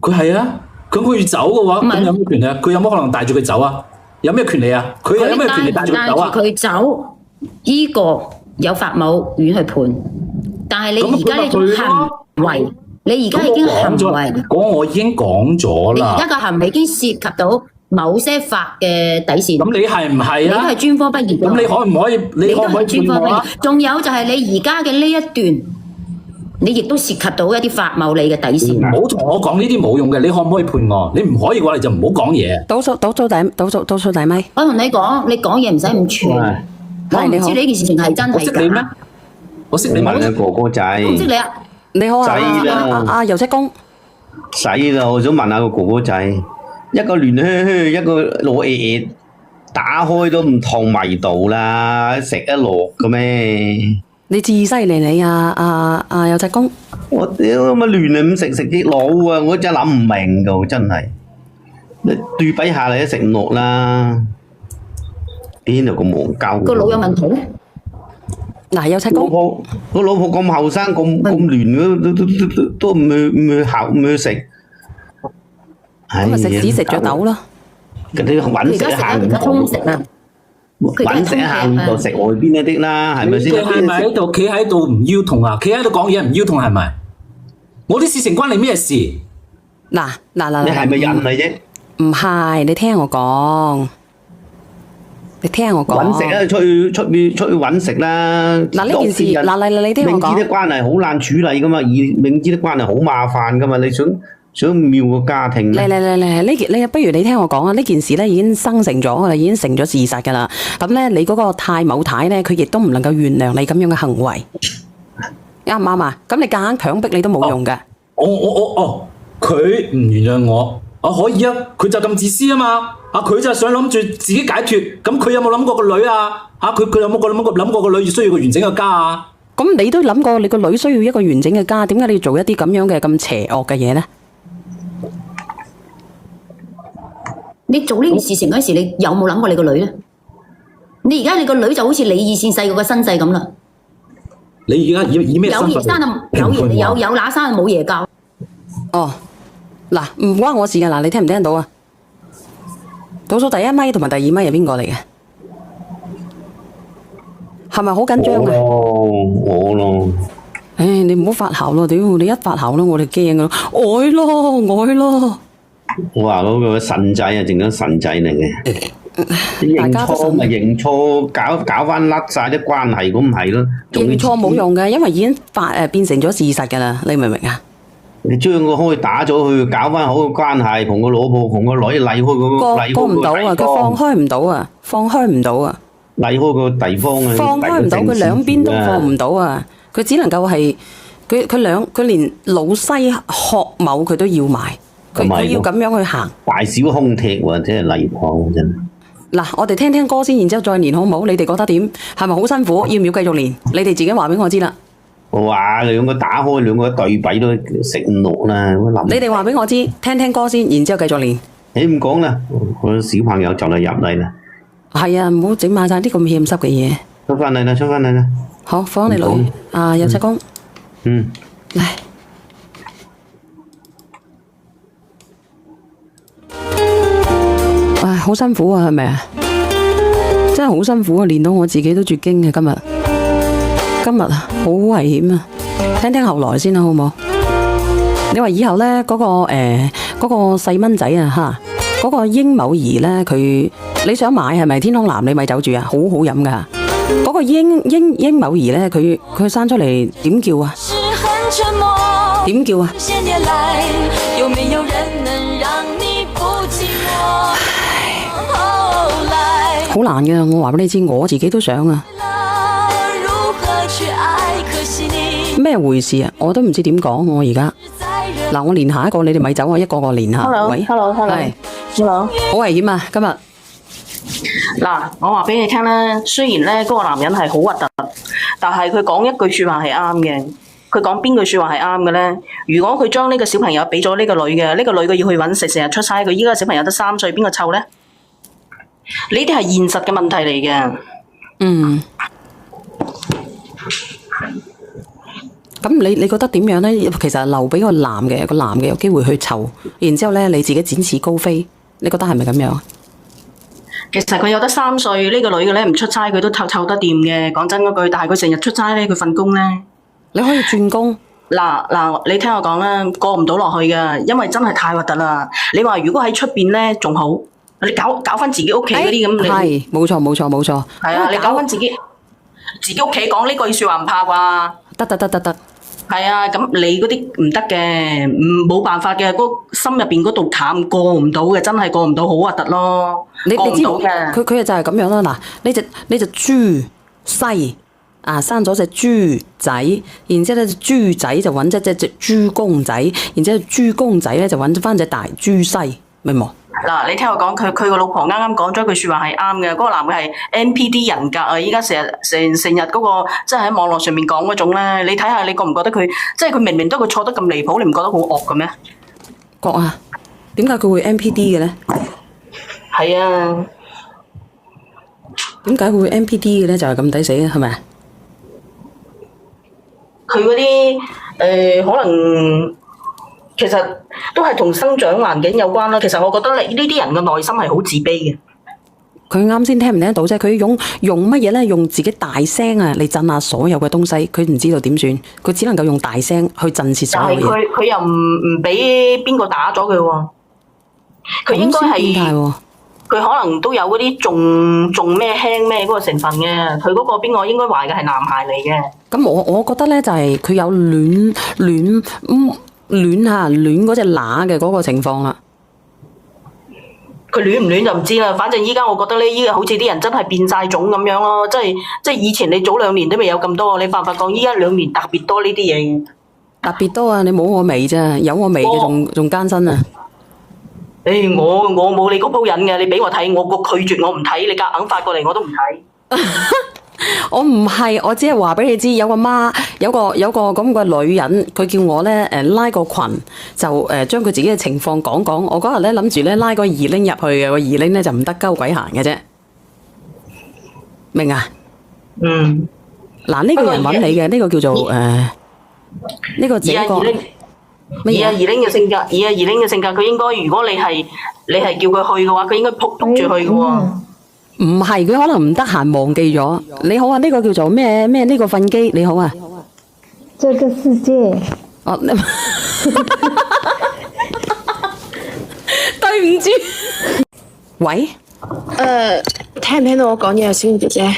佢係啊，佢要走嘅話，咁有咩權利啊？佢有冇可能帶住佢走啊？有咩權利啊？佢有咩權利帶住佢走啊？佢走，依個有法務院去判，但係你而家呢種行為，你而家已經行為，我已經講咗啦。你而家個行為已經涉及到某些法嘅底線。咁你係唔係啊？你都係專科畢業。咁你可唔可以？你可唔可以專科判我啊？仲有就係你而家嘅呢一段，你亦都涉及到一啲法某你嘅底線。唔好同我講呢啲冇用嘅，你可唔可以判我？你唔可以嘅話，你就唔好講嘢。倒數第咪。我同你講，你講嘢唔使咁串。我唔知呢件事情係真係假。我識你咩？我識你問下哥哥仔。我唔識你啊！你好啊，仔啦，油漆工。死啦！我想問下個哥哥仔，一個亂靴靴，一個老嘢，打開都唔同味道啦，食得落嘅咩？你至犀利你啊！油漆工。我屌乜亂啊咁食啲老啊！我真係諗唔明㗎，真係。你對比下你都食唔落啦，邊度咁戇鳩？個腦有問題咧？嗱，油漆工。個老婆咁後生咁亂，都唔去食。咁咪食屎食咗豆咯。嗰啲揾食行唔通食啊！揾食行就食外邊嗰啲啦，係咪先？你係咪喺度企喺度唔腰痛啊？企喺度講嘢唔腰痛係咪？我啲事情關你咩事？嗱，你係咪人嚟啫？唔係，你聽我講。揾食啊，出去揾食啦。嗱呢件事，你聽我講。明知啲關係好難處理噶嘛，而明知啲關係好麻煩噶嘛，你想妙個家庭咧？你不如你聽我講啊！呢件事咧已經生成咗噶啦，已經成咗事實噶啦。咁咧，你嗰個太某太咧，佢亦都唔能夠原諒你咁樣嘅行為，啱唔啱啊？咁你夾硬強迫你都冇用嘅。佢唔原諒我，可以啊，佢就咁自私啊嘛，佢就係想諗住自己解脫，咁佢有冇諗過個女啊？佢有冇諗過個女需要個完整嘅家啊？咁你都諗過你個女需要一個完整嘅家，點解你要做一啲咁樣嘅咁邪惡嘅嘢咧？你做呢件事情嗰時，你有冇諗過你個女咧？你而家你個女就好似你以前細個嘅身世咁啦。你而家以咩身份？有爺生啊，有乸生啊，冇爺教。哦，嗱，唔關我事㗎，嗱，你聽唔聽到啊？倒數第一咪同埋第二咪係邊個嚟嘅？係咪好緊張啊？我咯。唉，你唔好發姣咯，屌！你一發姣咯，我哋驚噶咯，愛咯。我話嗰個腎仔啊，淨咗腎仔嚟嘅。認錯咪認錯，搞翻甩晒啲關係，咁唔係咯？認錯冇用嘅，因為已經變成咗事實㗎啦，你明唔明啊？你將佢可以打咗佢，搞翻好個關係，同個老婆同個女離開個過唔到啊！佢放開唔到啊！離開個地方啊！放開唔到，佢兩邊都放唔到啊！佢只能夠係佢連老西學某佢都要埋，佢要咁樣去行。大小空踢喎，真係離譜真。嗱，我哋聽聽歌先，然之後再練好唔好？你哋覺得點？係咪好辛苦？要唔要繼續練？你哋自己話俾我知啦。我話兩個打開，兩個對比都食唔落啦。你哋話俾我知，聽聽歌先，然之後繼續練。你唔講啦，個小朋友就嚟入嚟啦。係啊，唔好整埋晒啲咁欠濕嘅嘢。出翻嚟啦！好，放你女油漆工。嚟。好辛苦啊，係咪啊？真係好辛苦啊，練到我自己都絕經嘅今日。今日啊，好危險啊！聽聽後來先啦，好唔好？你話以後咧，嗰個細蚊仔啊，吓，嗰個英某兒咧，佢你想買係咪天空藍？你咪走住啊，好好飲噶。嗰個英某兒咧，佢生出嚟點叫啊？點叫啊？好難嘅，我話俾你知，我自己都想啊。咩回事啊？我都唔知點講，我而家嗱，我連下一個，你哋咪走啊，一個個連下。喂 Hello， 好危險啊！今日嗱，我話俾你聽啦，雖然咧嗰個男人係好核突，但係佢講一句說話係啱嘅。佢講邊句說話係啱嘅咧？如果佢將呢個小朋友俾咗呢個女嘅，呢個女嘅要去搵食，成日出差，佢依家小朋友得3歲，邊個湊咧？呢啲係現實嘅問題嚟嘅。嗯。咁你覺得點樣咧？其實留俾個男嘅有機會去湊，然之後咧你自己展翅高飛，你覺得係咪咁樣？其實佢有得3歲，呢個女嘅咧唔出差佢都湊得掂嘅。講真嗰句，但係佢成日出差咧，佢份工咧，你可以轉工。嗱，你聽我講啦，過唔到落去㗎，因為真係太核突啦。你話如果喺出邊咧仲好，你搞翻自己屋企嗰啲咁，係冇錯。係啊，你搞翻自己屋企講呢句說話唔怕啩？得。係啊，咁你嗰啲唔得嘅，冇辦法嘅，心入邊嗰度坎過唔到嘅，真係過唔到，好核突咯。過唔到嘅，佢就係咁樣啦。嗱，呢隻豬西啊，生咗隻豬仔，然之後咧隻豬仔就揾隻豬公仔，然之後豬公仔咧就揾翻隻大豬西，明冇？嗱，你聽我講，佢個老婆啱啱講咗句說話係啱嘅，嗰個男嘅係 NPD 人格啊！依家成日嗰個即係喺網絡上面講嗰種咧，你睇下，你覺唔覺得佢即係佢明明都佢錯得咁離譜，你唔覺得好惡嘅咩？覺啊？點解佢會 NPD 嘅咧？係啊，點解佢會 NPD 嘅咧？就係咁抵死啊？係咪啊？佢嗰啲可能。其實都係同生長環境有關啦。其實我覺得呢啲人嘅內心係好自卑嘅。佢啱先聽唔聽得到啫？佢用乜嘢咧？用自己大聲啊嚟震下所有嘅東西。佢唔知道點算，佢只能夠用大聲去震懾所有嘢。但係佢又唔俾邊個打咗佢喎？佢應該係佢可能都有嗰啲重咩輕咩嗰個成分嘅。佢嗰個邊個應該懷嘅係男孩嚟嘅。咁我覺得咧就係佢有亂嗰隻乸嘅嗰個情況啦，佢亂唔亂就唔知啦。反正依家我覺得咧，依家好似啲人真係變晒種咁樣咯，即係以前你早2年都未有咁多，你發唔發覺依家2年特別多呢啲嘢？特別多啊！你冇我味啫，有我味嘅仲艱辛啊！我冇你嗰鋪癮嘅，你俾我睇，我拒絕我唔睇，你夾硬發過嚟我都唔睇。我唔係，我只係話俾你知，有個媽，有個咁嘅女人，佢叫我咧拉個群，就將佢自己嘅情況講講。我嗰日咧諗住咧拉個二拎入去嘅，個二拎咧就唔得鳩鬼閒嘅啫，明啊？嗯。嗱，呢個人揾你嘅，呢個叫做呢個自己個以二拎嘅性格，佢應該如果你係叫佢去嘅話，佢應該撲住去嘅喎。唔係，佢可能唔得閒忘記咗。你好啊，呢個叫做咩呢個糞機，你好啊。這個世界。哦，對唔住。喂。聽唔聽到我講嘢啊，小燕姐姐？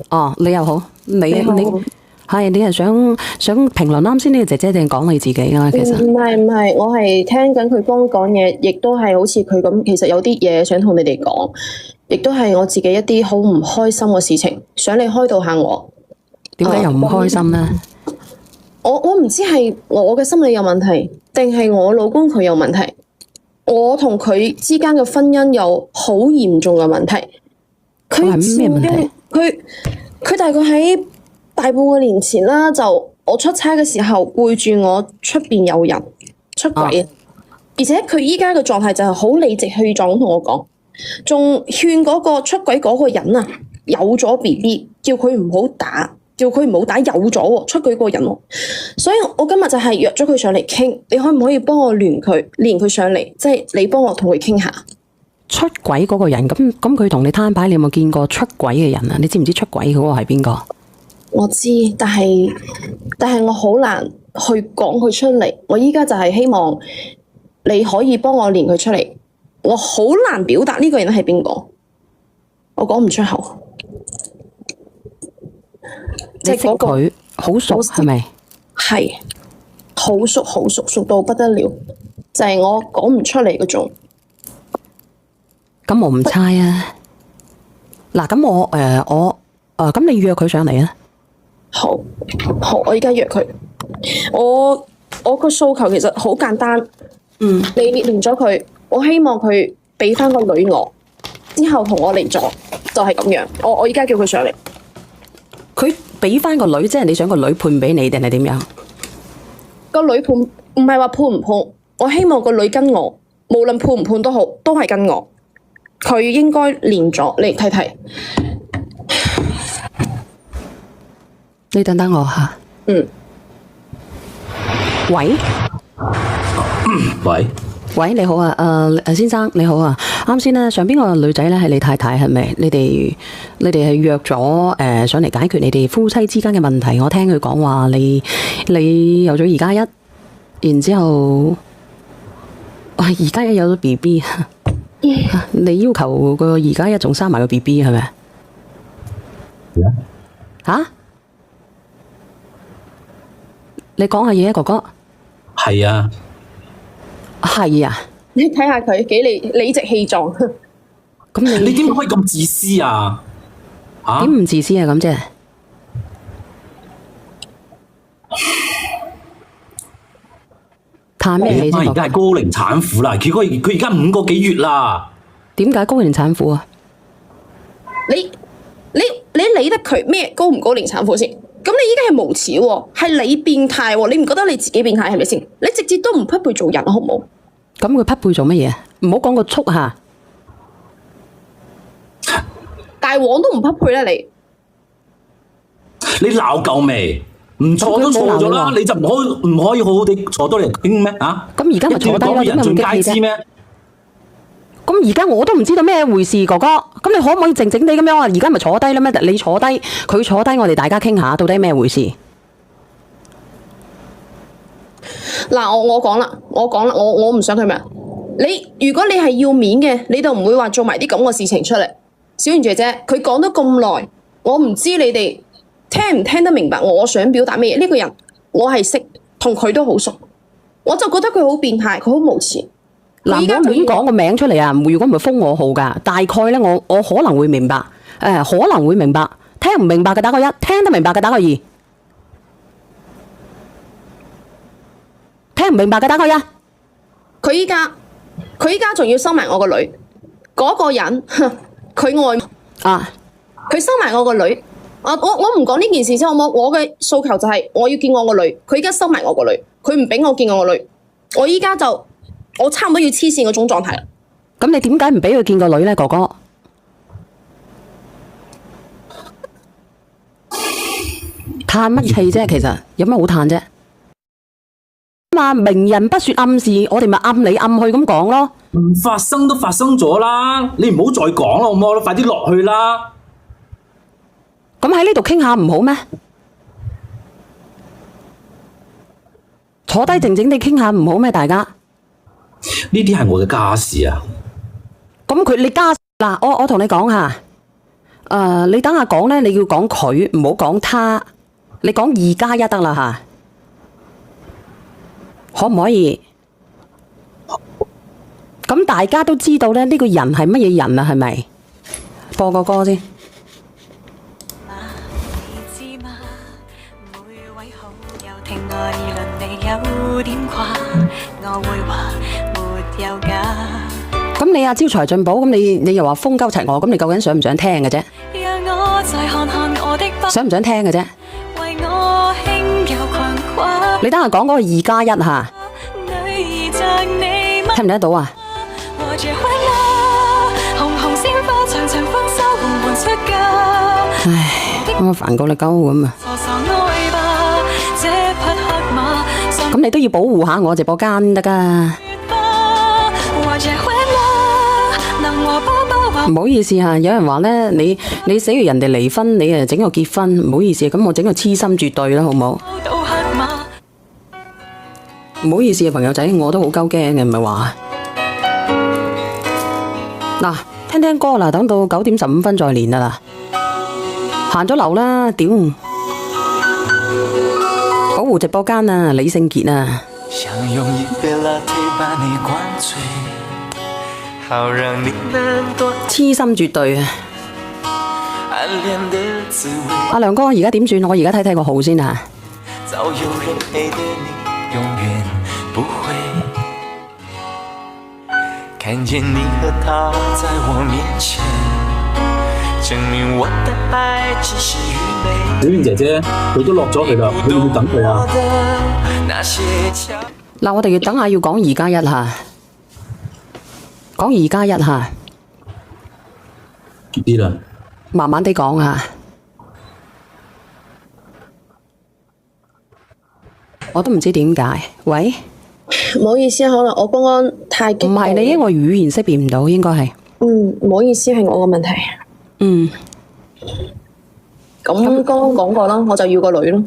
哦，你又好，你係想評論啱先呢個姐姐定講你自己啊？其實唔係，我係聽緊佢講嘢，亦都係好似佢咁，其實有啲嘢想同你哋講。亦都係我自己一啲好唔開心嘅事情，想你開導下我。點解又唔開心呢？我唔知係我嘅心理有問題，定係我老公佢有問題。我同佢之間嘅婚姻有好嚴重嘅問題。佢係咩問題？佢大概喺大半個年前啦，就我出差嘅時候背住我出邊有人出軌，而且佢依家嘅狀態就係好理直氣壯咁同我講。仲勸嗰個出軌嗰個人啊，有咗 BB， 叫佢唔好打，有咗出軌嗰個人喎。所以我今日就係約咗佢上嚟傾，你可唔可以幫我連佢上嚟？即係你幫我同佢傾下。出軌嗰個人，咁佢同你攤牌，你有冇見過出軌嘅人啊？你知唔知出軌嗰個係邊個？我知，但係我好難去講佢出嚟。我依家就係希望你可以幫我連佢出嚟。我好難表達呢個人係邊個，我講唔出口。你識佢好熟係咪？係好熟，好熟，熟到不得了，就係我講唔出嚟嗰種。咁我唔猜啊。嗱，咁咁你約佢上嚟啊？好，我而家約佢。我個訴求其實好簡單。你連咗佢，我希望佢俾翻個女我，之後同我離咗，就係咁樣。我而家叫佢上嚟。佢俾翻個女，即係你想個女判俾你定係點樣？個女判唔係話判唔判，我希望個女跟我，無論判唔判都好，都係跟我。佢應該連咗，你睇睇。你等等我吓。喂。喂，你好啊，先生你好啊，啱先咧上邊個女仔咧係你太太係咪？你哋係約咗上嚟解決你哋夫妻之間嘅問題。我聽佢講話你有咗2+1，然之後2+1有咗 BB， 你要求個2+1仲生埋個 BB 係咪？吓？你講下嘢啊，哥哥。係啊。係啊，你睇下佢幾理直氣壯。咁你點可以咁自私啊？點唔自私啊？咁啫。嘆咩氣啫？而家係高齡產婦啦，佢而家5個幾月啦。點解高齡產婦啊？你理得佢咩高唔高齡產婦先？咁你依家係無恥喎，係你變態喎，你唔覺得你自己變態係咪先？你直接都唔匹配做人，好唔好？咁佢匹配做乜嘢？唔好講個畜下，大王都唔匹配啦你。你鬧夠未？唔錯都錯咗啦，你就唔可以好好地坐多嚟傾咩？咁而家咪坐低咯，點解咁激氣啫？咁而家我都唔知道咩回事，哥哥。咁你可唔可以靜靜地咁樣啊？而家咪坐低啦咩？你坐低，佢坐低，我哋大家傾下，到底咩回事？嗱，我講啦，我唔想佢咩？如果你係要面嘅，你就唔會話做埋啲咁嘅事情出嚟。小圓姐姐，佢講咗咁耐，我唔知你哋聽唔聽得明白我想表達咩嘢？呢個人我係識，同佢都好熟，我就覺得佢好變態，佢好無恥。嗱，我亂講個名出嚟啊！如果唔係封我號噶，大概咧我可能會明白，可能會明白。聽唔明白嘅打個1，聽得明白嘅打個2。聽唔明白嘅打個1。佢依家仲要收埋我個女，嗰個人，佢愛啊！佢收埋我個女，我唔講呢件事先好冇？我嘅訴求就係我要見我個女，佢依家收埋我個女，佢唔俾我見我個女，我依家就。我差唔多要黐線嗰種狀態啦。咁你點解唔俾佢見個女咧，哥哥？嘆乜氣啫？其實有咩好嘆啫？嘛，明人不說暗事，我哋咪暗嚟暗去咁講咯。唔發生都發生咗啦，你唔好再講啦，好唔好？快啲落去啦。咁喺呢度傾下唔好咩？坐低靜靜地傾下唔好咩？大家。呢啲係我嘅家事啊！咁你家嗱，我同你講下，你等下講咧，你要講佢，唔好講他，你講2+1得啦吓，可唔可以？咁大家都知道咧，呢個人係乜嘢人啊？係咪？播個歌先。咁你阿招財進寶，咁你又話風鳩齊我，咁你究竟想唔想聽嘅啫？想唔想聽嘅啫？你等下講嗰個2+1吓，聽唔聽得到啊？唉，我煩過你鳩咁啊！咁你都要保護下我直播間得噶。能和爸爸話唔好意思嚇，有人話咧，你死完人哋離婚，你誒整個結婚，唔好意思，咁我整個痴心絕對啦，好唔好？到黑馬。唔好意思啊，朋友仔，我都好鳩驚嘅，唔係話。嗱，聽聽歌啦，等到9:15再練啦。行咗樓啦，屌！保護直播間啊，李聖傑啊。想用一杯 latte 把你灌醉，好讓你能多痴心絕對啊！暗戀的滋味。阿亮哥，而家點算？我而家睇睇個號先啊。早有人陪的你，永遠不會看見你和他在我面前，證明我的愛只是愚昧。小燕姐姐，佢都落咗去啦，你會唔會等佢啊？嗱，我哋要等下要講2+1嚇，講2+1嚇，啲啦，慢慢地講嚇。我都唔知點解。喂，唔好意思，可能我剛剛太激動。唔係你，因為語言識別唔到，應該係。唔好意思，係我個問題。咁剛剛講過啦，我就要個女咯。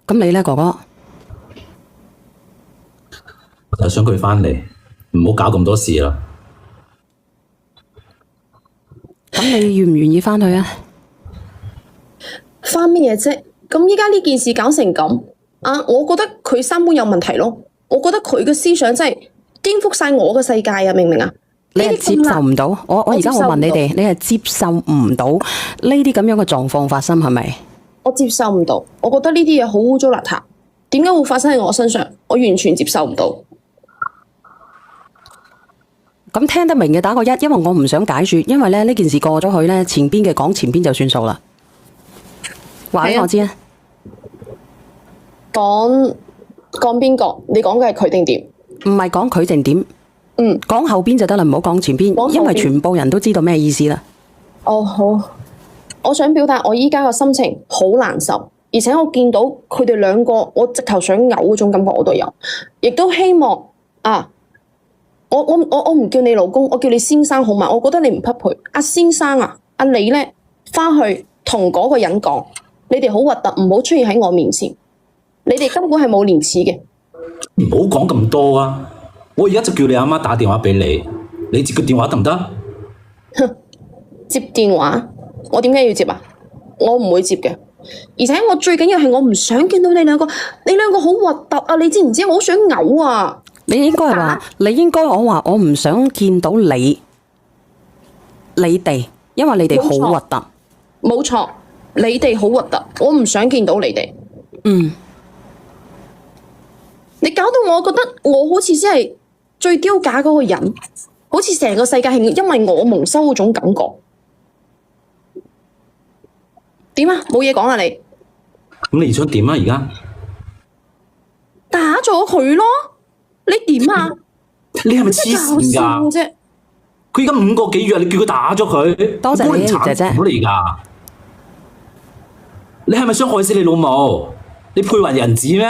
咁你咧，哥哥？我就想佢返嚟，唔好搞咁多事啦。咁你願唔願意返去啊？返乜嘢啫？咁依家呢件事搞成咁啊！我覺得佢三觀有問題咯。我覺得佢嘅思想真係顛覆晒我嘅世界啊！明唔明啊？你係接受唔到？我而家我問你哋，你係接受唔到呢啲咁樣嘅狀況發生係咪？我接受唔到，我覺得呢啲嘢好污糟邋遢。點解會發生喺我身上？我完全接受唔到。咁聽得明嘅打個1，因為我唔想解説，因為咧呢件事過咗去咧，前邊嘅講前邊就算數啦。話俾我知啊！講邊個？你講嘅係佢定點？唔係講佢定點。講後邊就得啦，唔好講前邊，因為全部人都知道咩意思啦。哦，好。我想表達我依家嘅心情好難受，而且我見到佢哋兩個，我直頭想嘔嗰種感覺我都有，亦都希望啊，我唔叫你老公，我叫你先生好嘛？我覺得你唔匹配。阿先生啊，阿你咧，翻去同嗰個人講，你哋好核突，唔好出現喺我面前，你哋根本係冇廉恥嘅。唔好講咁多啊！我而家就叫你阿媽打電話俾你，你接個電話得唔得？接電話？我點解要接啊？我唔會接嘅，而且我最緊要係我唔想見到你兩個，你兩個好核突啊！你知唔知？我好想嘔啊！你應該係話，你應該我話我唔想見到你哋，因為你哋好核突。冇錯，你哋好核突，我唔想見到你哋。你搞到我覺得我好似先係最丟架嗰個人，好似成個世界係因為我蒙羞嗰種感覺。點啊？冇嘢講啊你？咁你想點啊？而家打咗佢咯？你點啊？你係咪黐線㗎？佢而家5個幾月，你叫佢打咗佢？多謝你姐姐。我嚟㗎！你係咪想害死你老母？你配為人子咩？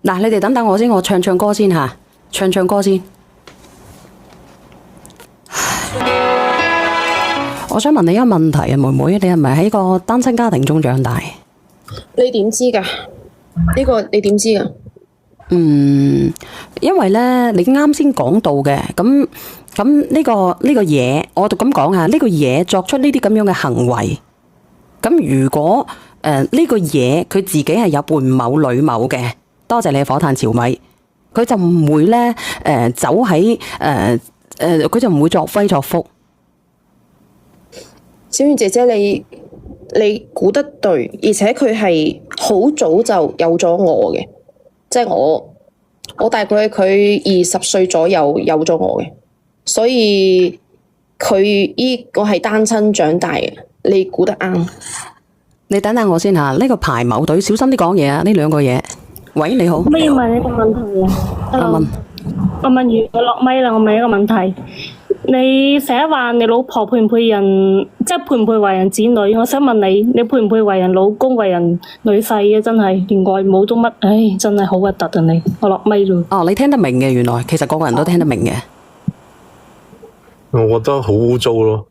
嗱，你哋等等我先，我唱歌先嚇，唱歌先。我想問你一個問題啊，妹妹，你係咪喺個單親家庭中長大？你點知㗎？呢個你點知㗎？因為咧，你啱先講到嘅，咁呢個嘢，我就咁講下，呢個嘢作出呢啲咁樣嘅行為，咁如果呢個嘢佢自己係有伴某女某嘅，多謝你火炭潮米，佢就唔會咧走喺佢就唔會作威作福。小燕姐姐，你估得對，而且佢係好早就有咗我嘅，即係我大概佢20歲左右有咗我嘅，所以佢我係單親長大嘅，你估得啱。你等等我先嚇，呢個排某隊小心啲講嘢啊！呢兩個嘢。喂，你好。可以問一個問題啊？問。我問完我落咪啦，我問一個問題。你成日話你老婆配唔配人，即係配唔配為人子女？我想問你，你配唔配為人老公、為人女婿啊？真係連外母都乜？唉，真係好核突啊你！我落咪咯。哦，你聽得明嘅，原來其實個個人都聽得明嘅。我覺得好污糟咯。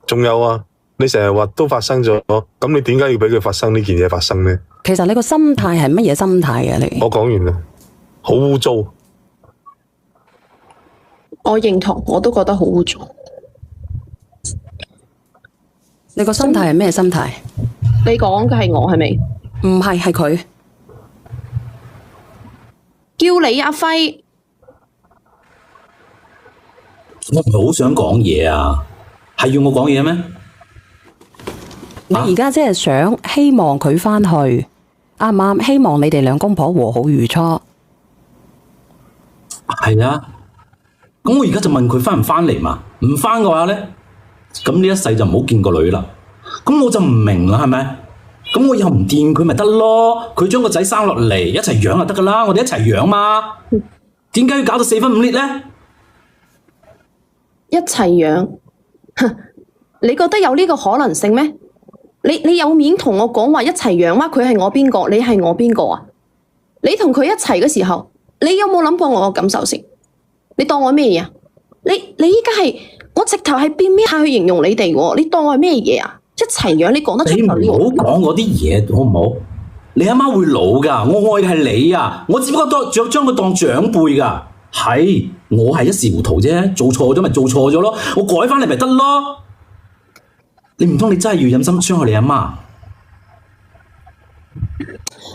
仲有啊，你成日話都發生咗，咁你點解要俾佢發生呢件嘢發生呢？其實你個心態係乜嘢心態啊？你我講完啦，好污糟。我認同，我都覺得好污糟。你個心態係咩心態？你講嘅係我係咪？唔係，係佢叫你阿輝。我唔係好想講嘢啊，係要我講嘢咩？你而家即係想希望佢返去，啱唔啱？希望你哋兩公婆和好如初。係啊。咁我而家就問佢返唔返嚟嘛？唔返嘅話咧，咁呢一世就唔好見個女啦。咁我就唔明啦，係咪？咁我又唔掂佢咪得咯？佢將個仔生落嚟一齊養就得噶啦，我哋一齊養嘛。點解要搞到四分五裂咧？一齊養，你覺得有呢個可能性咩？你有面同我講話一齊養嗎？佢係我邊個？你係我邊個啊？你同佢一齊嘅時候，你有冇諗過我嘅感受先？你當我咩嘢啊？你依家係我直頭係變咩態去形容你哋喎？你當我係咩嘢啊？一齊養，你講得出口呢？你唔好講嗰啲嘢好唔好？你阿媽會老㗎，我愛嘅係你啊！我只不過將佢當長輩㗎。係，我係一時糊塗啫，做錯咗咪做錯咗咯，我改返嚟咪得咯。你唔通你真係要忍心傷害你阿媽？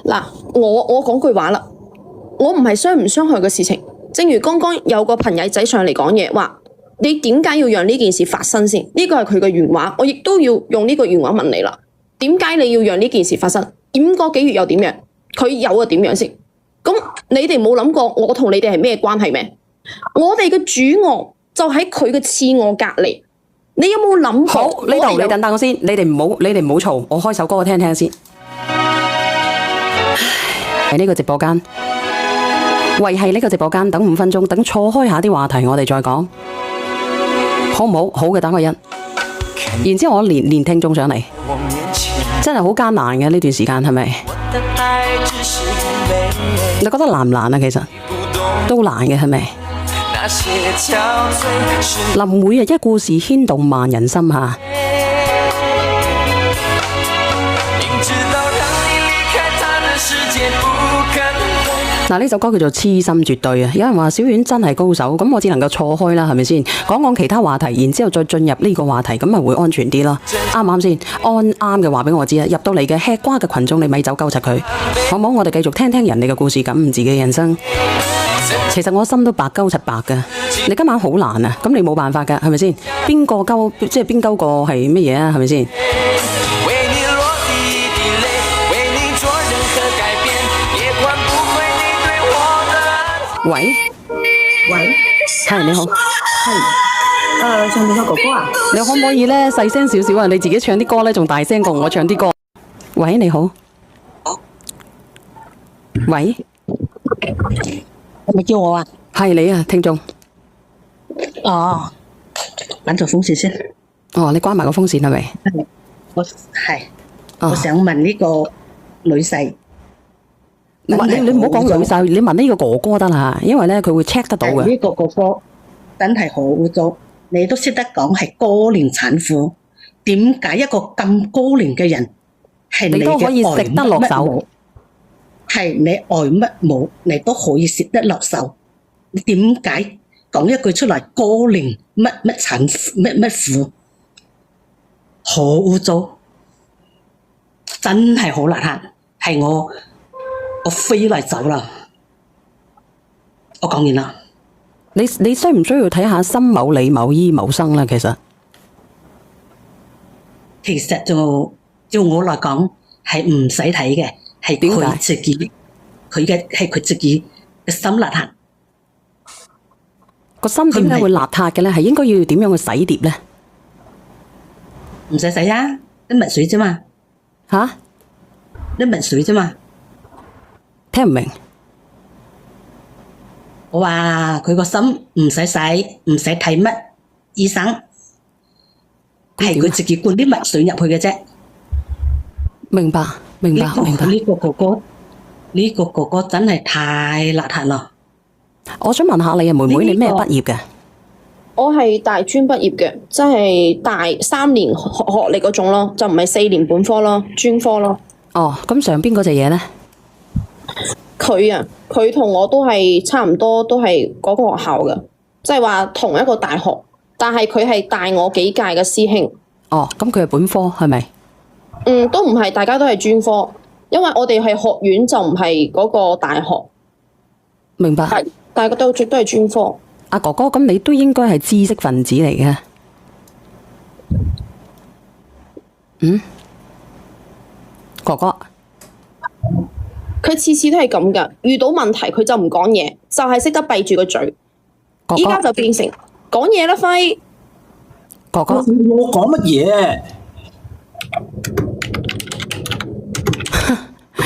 嗱，我講句話啦，我唔係傷唔傷害嘅事情。正如剛剛有個朋友仔上嚟講嘢，話你點解要讓呢件事發生先？呢個係佢嘅原話，我亦都要用呢個原話問你啦。點解你要讓呢件事發生？5個幾月又點樣？佢有又點樣先？咁你哋冇諗過我同你哋係咩關係咩？我哋嘅主卧就喺佢嘅次卧隔離，你有冇諗過？好，呢度你等等我先，你哋唔好嘈，我開首歌聽聽先。喺呢個直播間。維繫呢個直播間，等5分鐘，等錯開下啲話題，我哋再講，好唔好？好嘅，打個1。然之後我連聽眾上嚟，真係好艱難嘅呢段時間，係咪？你覺得難唔難啊？其實都難嘅，係咪？嗱，每日一故事牽動萬人心嚇。嗱，呢首歌叫做《痴心絕對》啊！有人話小丸真係高手，咁我只能夠錯開啦，係咪先？講其他話題，然之後再進入呢個話題，咁咪會安全啲咯。啱唔啱先？啱嘅話俾我知啊！入到嚟嘅吃瓜嘅群眾，你咪走鳩柒佢，好唔好？我哋繼續聽聽人哋嘅故事，感悟自己嘅人生。其實我心都白鳩柒白噶，你今晚好難啊！咁你冇辦法噶，係咪先？邊個鳩即係邊鳩個係乜嘢啊？係咪先？喂，係你好，係，唱邊個哥哥啊？你可唔可以咧細聲少少啊？你自己唱啲歌咧仲大聲過我唱啲歌。喂，你好，喂，係咪叫我啊？係你啊，聽眾。哦，揾條風扇先。哦，你關埋個風扇係咪？我想問呢個女婿。你唔好講女婿，你問呢個哥哥得啦，因為咧佢會 check 得到嘅。呢個哥哥真係好污糟，你都識得講係高齡產婦，點解一個咁高齡嘅人係你都可以食得落手？係你愛乜冇，你都可以食得落手。你點解講一句出嚟高齡乜產乜婦，好污糟，真係好邋遢，係我飛嚟走啦！我講完啦。你需唔需要睇下辛某李某醫謀生咧？其實就照我嚟講係唔使睇嘅，係佢自己，係佢自己嘅心邋遢。個心點解會邋遢嘅咧？係應該要點樣去洗碟咧？唔使洗啊，啲墨水啫嘛。吓？啲墨水啫嘛。聽唔明？我話佢個心唔使洗，唔使睇乜醫生，係佢自己灌啲墨水入去嘅啫。明白，明白，明白。呢個哥哥，呢個哥哥真係太邋遢啦！我想問下你啊，妹妹，你咩畢業嘅？我係大專畢業嘅，即係大3年學歷嗰種咯，就唔係4年本科咯，專科咯。哦，咁上邊嗰隻嘢咧？佢同我都係差唔多，都係嗰個學校嘅，即係話同一個大學，但係佢係大我幾屆嘅師兄。哦，咁佢係本科係咪？都唔係，大家都係專科，因為我哋係學院就唔係嗰個大學。明白。但係都係專科。阿哥哥，咁你都應該係知識分子嚟嘅。哥哥，佢次次都係咁噶，遇到問題佢就唔講嘢，就係識得閉住個嘴。依家就變成講嘢啦，輝。哥哥，我講乜嘢？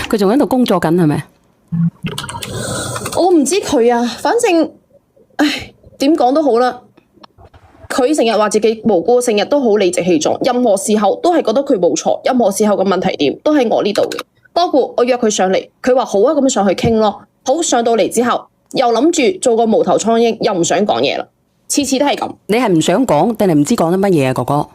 佢仲喺度工作緊係咪？我唔知佢啊，反正，點講都好啦。佢成日話自己無辜，成日都好理直氣壯，任何時候都係覺得佢冇錯，任何時候嘅問題點都喺我呢度嘅。包括我約佢上嚟，佢話好啊，咁上去傾咯。好，上到嚟之後，又諗住做個無頭蒼蠅，又唔想講嘢啦。次次都係咁。你係唔想講定係唔知講啲乜嘢啊，哥哥？